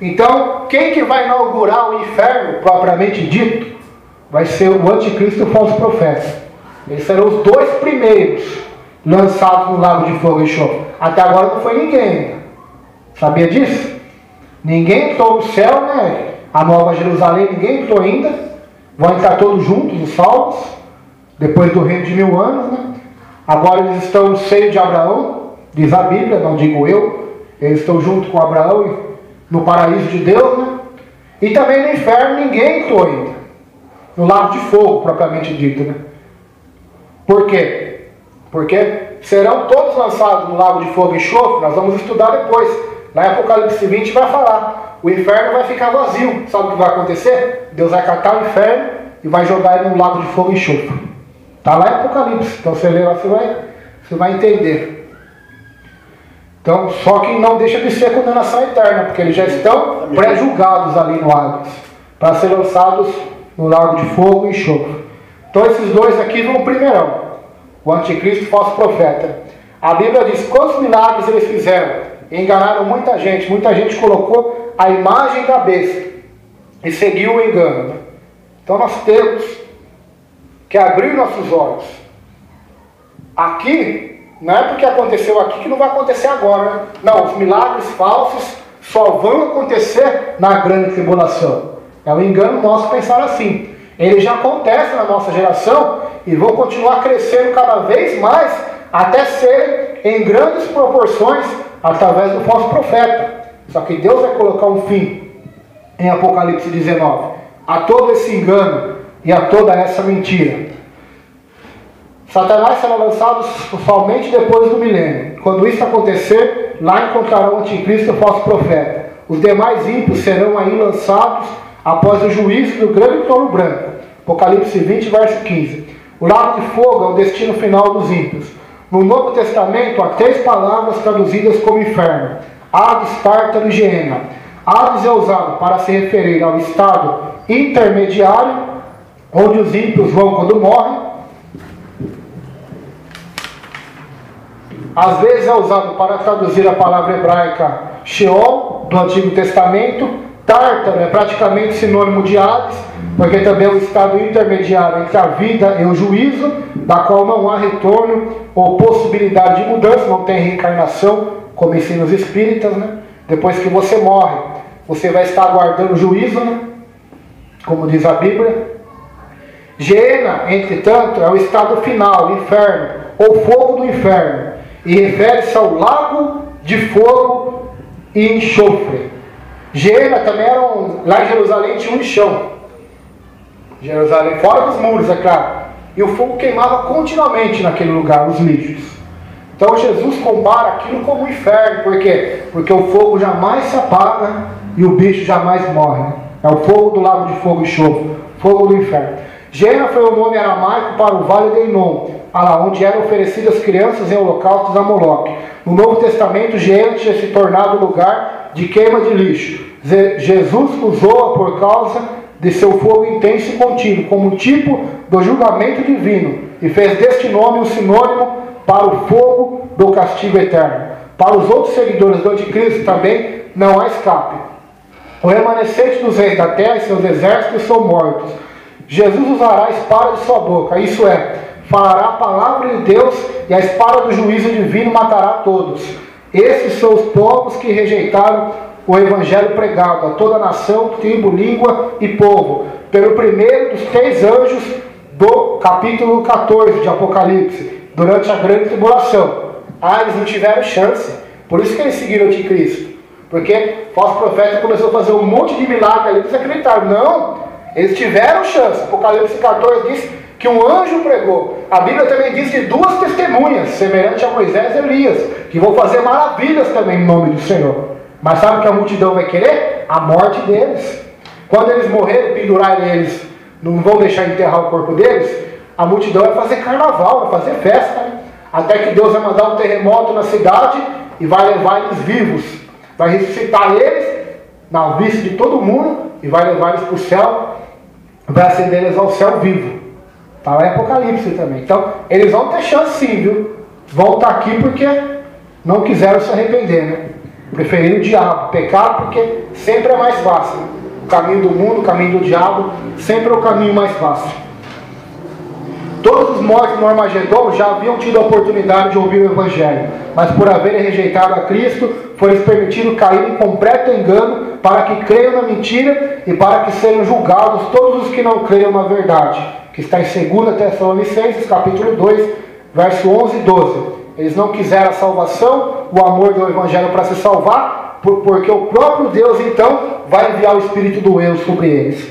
Então, quem que vai inaugurar o inferno, propriamente dito, vai ser o anticristo e o falso profeta. Eles serão os 2 primeiros lançados no lago de fogo e enxofre. Até agora não foi ninguém. Sabia disso? Ninguém entrou no céu, né? A Nova Jerusalém, ninguém entrou ainda. Vão entrar todos juntos, os salvos, depois do reino de 1000 anos, né? Agora eles estão no seio de Abraão, diz a Bíblia, não digo eu. Eles estão junto com Abraão no paraíso de Deus, né? E também no inferno ninguém entrou ainda. No lago de fogo, propriamente dito, né? Por quê? Porque serão todos lançados no lago de fogo e enxofre. Nós vamos estudar depois. Lá em Apocalipse 20 vai falar. O inferno vai ficar vazio. Sabe o que vai acontecer? Deus vai catar o inferno e vai jogar ele no lago de fogo e enxofre. Está lá em Apocalipse. Então você lê lá, você vai entender. Então, só que não deixa de ser condenação eterna, porque eles já estão pré-julgados ali no Hades, para ser lançados no lago de fogo e enxofre. Então esses 2 aqui vão primeirão. O anticristo e o falso profeta. A Bíblia diz quantos milagres eles fizeram. Enganaram muita gente. Muita gente colocou a imagem da besta e seguiu o engano. Então nós temos que é abrir nossos olhos. Aqui, não é porque aconteceu aqui que não vai acontecer agora, né? Não, os milagres falsos só vão acontecer na grande tribulação. É um engano nosso pensar assim. Eles já acontecem na nossa geração e vão continuar crescendo cada vez mais até serem em grandes proporções através do falso profeta. Só que Deus vai colocar um fim em Apocalipse 19 a todo esse engano e a toda essa mentira. Satanás será lançado somente depois do milênio. Quando isso acontecer, lá encontrará o anticristo e o falso profeta. Os demais ímpios serão aí lançados após o juízo do grande trono branco. Apocalipse 20, verso 15. O lago de fogo é o destino final dos ímpios. No Novo Testamento há 3 palavras traduzidas como inferno: Hades, Tártaro e Geena. Hades é usado para se referir ao estado intermediário, onde os ímpios vão quando morrem. Às vezes é usado para traduzir a palavra hebraica Sheol, do Antigo Testamento. Tártaro é praticamente sinônimo de Hades, porque também é o estado intermediário entre a vida e o juízo, da qual não há retorno ou possibilidade de mudança, não tem reencarnação, como ensinam os espíritas, né? Depois que você morre, você vai estar aguardando o juízo, né? Como diz a Bíblia. Geena, entretanto, é o estado final, o inferno, ou fogo do inferno, e refere-se ao lago de fogo e enxofre. Geena também era lá em Jerusalém tinha um lixão. Jerusalém, fora dos muros, é claro. E o fogo queimava continuamente naquele lugar, os lixos. Então Jesus compara aquilo como um inferno. Por quê? Porque o fogo jamais se apaga e o bicho jamais morre. É o fogo do lago de fogo e enxofre, fogo do inferno. Geena foi o nome aramaico para o vale de Inom, onde eram oferecidas crianças em holocaustos a Moloque. No Novo Testamento, Geena tinha se tornado lugar de queima de lixo. Jesus usou-a por causa de seu fogo intenso e contínuo, como tipo do julgamento divino, e fez deste nome um sinônimo para o fogo do castigo eterno. Para os outros seguidores do anticristo também não há escape. O remanescente dos reis da terra e seus exércitos são mortos. Jesus usará a espada de sua boca, isso é, falará a palavra de Deus, e a espada do juízo divino matará todos. Esses são os povos que rejeitaram o evangelho pregado a toda nação, tribo, língua e povo, pelo primeiro dos 3 anjos do capítulo 14 de Apocalipse, durante a grande tribulação. Eles não tiveram chance, por isso que eles seguiram o anticristo, porque o falso profeta começou a fazer um monte de milagre ali, eles acreditaram. Não, eles tiveram chance. Apocalipse 14 diz que um anjo pregou. A Bíblia também diz de 2 testemunhas, semelhante a Moisés e Elias, que vão fazer maravilhas também em nome do Senhor. Mas sabe o que a multidão vai querer? A morte deles. Quando eles morrerem, pendurarem eles, não vão deixar enterrar o corpo deles, a multidão vai fazer carnaval, vai fazer festa, né? Até que Deus vai mandar um terremoto na cidade e vai levar eles vivos. Vai ressuscitar eles na vista de todo mundo e vai levar eles para o céu, vai acender eles ao céu vivo. Está lá em Apocalipse também. Então, eles vão ter chance sim, viu? Vão estar aqui porque não quiseram se arrepender, né? Preferiram o diabo, pecar, porque sempre é mais fácil. O caminho do mundo, o caminho do diabo, sempre é o caminho mais fácil. Todos os mortos no Armagedon já haviam tido a oportunidade de ouvir o Evangelho, mas por haverem rejeitado a Cristo, foi-lhes permitido cair em completo engano, para que creiam na mentira e para que sejam julgados todos os que não creiam na verdade, que está em 2 Tessalonicenses, capítulo 2, verso 11 e 12. Eles não quiseram a salvação, o amor do Evangelho para se salvar, porque o próprio Deus então vai enviar o espírito do eu sobre eles.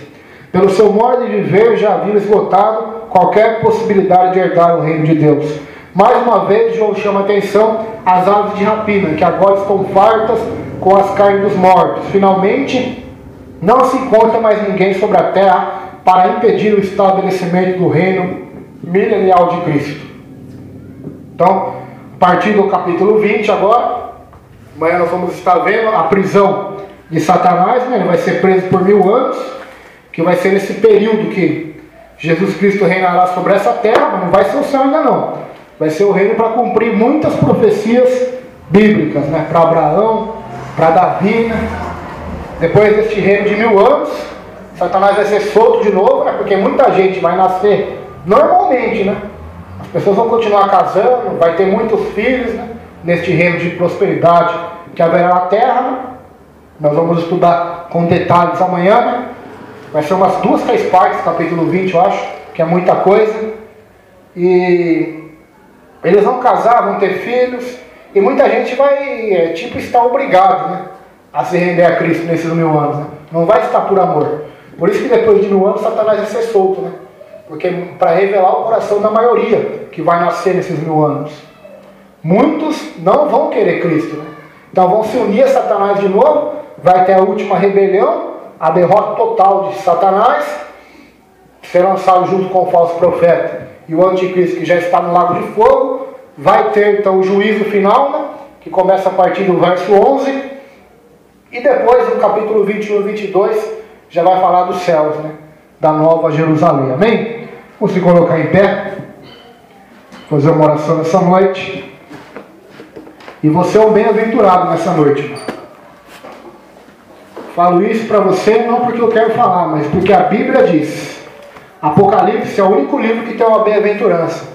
Pelo seu modo de viver já haviam esgotado qualquer possibilidade de herdar o reino de Deus. Mais uma vez, João chama a atenção às aves de rapina, que agora estão fartas com as carnes dos mortos. Finalmente, não se encontra mais ninguém sobre a terra para impedir o estabelecimento do reino milenial de Cristo. Então, a partir do capítulo 20 agora, amanhã nós vamos estar vendo a prisão de Satanás, né? Ele vai ser preso por 1000 anos, que vai ser nesse período que Jesus Cristo reinará sobre essa terra, mas não vai ser o céu ainda não. Vai ser o reino para cumprir muitas profecias bíblicas, né? Para Abraão, para Davi, né? Depois deste reino de 1000 anos, Satanás vai ser solto de novo, né? Porque muita gente vai nascer Normalmente, né? As pessoas vão continuar casando, vai ter muitos filhos, né? Neste reino de prosperidade que haverá na terra, né? Nós vamos estudar com detalhes amanhã, né? Vai ser umas 2, 3 partes, capítulo 20, eu acho, que é muita coisa. E eles vão casar, vão ter filhos, e muita gente vai, estar obrigado, né, a se render a Cristo nesses 1000 anos, né? Não vai estar por amor. Por isso que depois de 1000 anos, Satanás vai ser solto, né? Porque para revelar o coração da maioria que vai nascer nesses 1000 anos. Muitos não vão querer Cristo, né? Então vão se unir a Satanás de novo, vai ter a última rebelião, a derrota total de Satanás, ser lançado junto com o falso profeta e o anticristo que já está no lago de fogo. Vai ter então o juízo final, né, que começa a partir do verso 11, e depois no capítulo 21 e 22 já vai falar dos céus, né, da nova Jerusalém. Amém? Vamos se colocar em pé, fazer uma oração nessa noite. E você é um bem-aventurado nessa noite, irmão. Falo isso para você não porque eu quero falar, mas porque a Bíblia diz. Apocalipse é o único livro que tem uma bem-aventurança.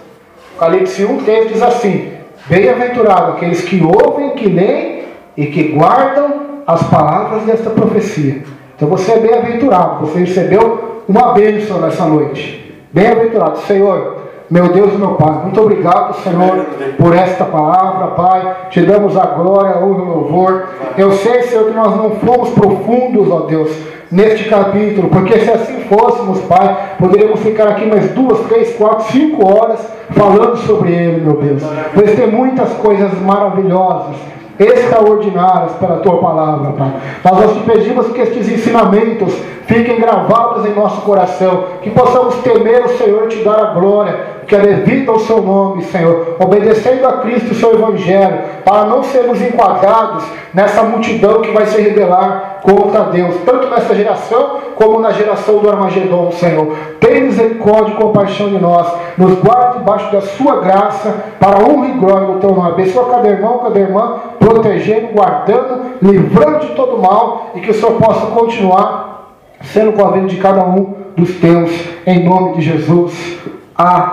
Apocalipse 1:3 diz assim: bem-aventurado aqueles que ouvem, que leem e que guardam as palavras desta profecia. Então você é bem-aventurado, você recebeu uma bênção nessa noite. Bem-aventurado, Senhor, meu Deus e meu Pai, muito obrigado, Senhor, por esta palavra, Pai. Te damos a glória, a honra e o louvor. Eu sei, Senhor, que nós não fomos profundos, ó Deus, neste capítulo, porque se assim fôssemos, Pai, poderíamos ficar aqui mais 2, 3, 4, 5 horas falando sobre ele, meu Deus. Pois tem muitas coisas maravilhosas, extraordinárias pela Tua palavra, Pai. Mas nós te pedimos que estes ensinamentos fiquem gravados em nosso coração, que possamos temer o Senhor e Te dar a glória, que é devida ao Seu nome, Senhor, obedecendo a Cristo e o Seu Evangelho, para não sermos enquadrados nessa multidão que vai se rebelar contra Deus, tanto nessa geração como na geração do Armagedon, Senhor. Tem misericórdia e compaixão de nós, nos guarde debaixo da Sua graça, para a honra e glória do Teu nome. Abençoa cada irmão, cada irmã, protegendo, guardando, livrando de todo mal, e que o Senhor possa continuar sendo com a vida de cada um dos teus, em nome de Jesus. Amém.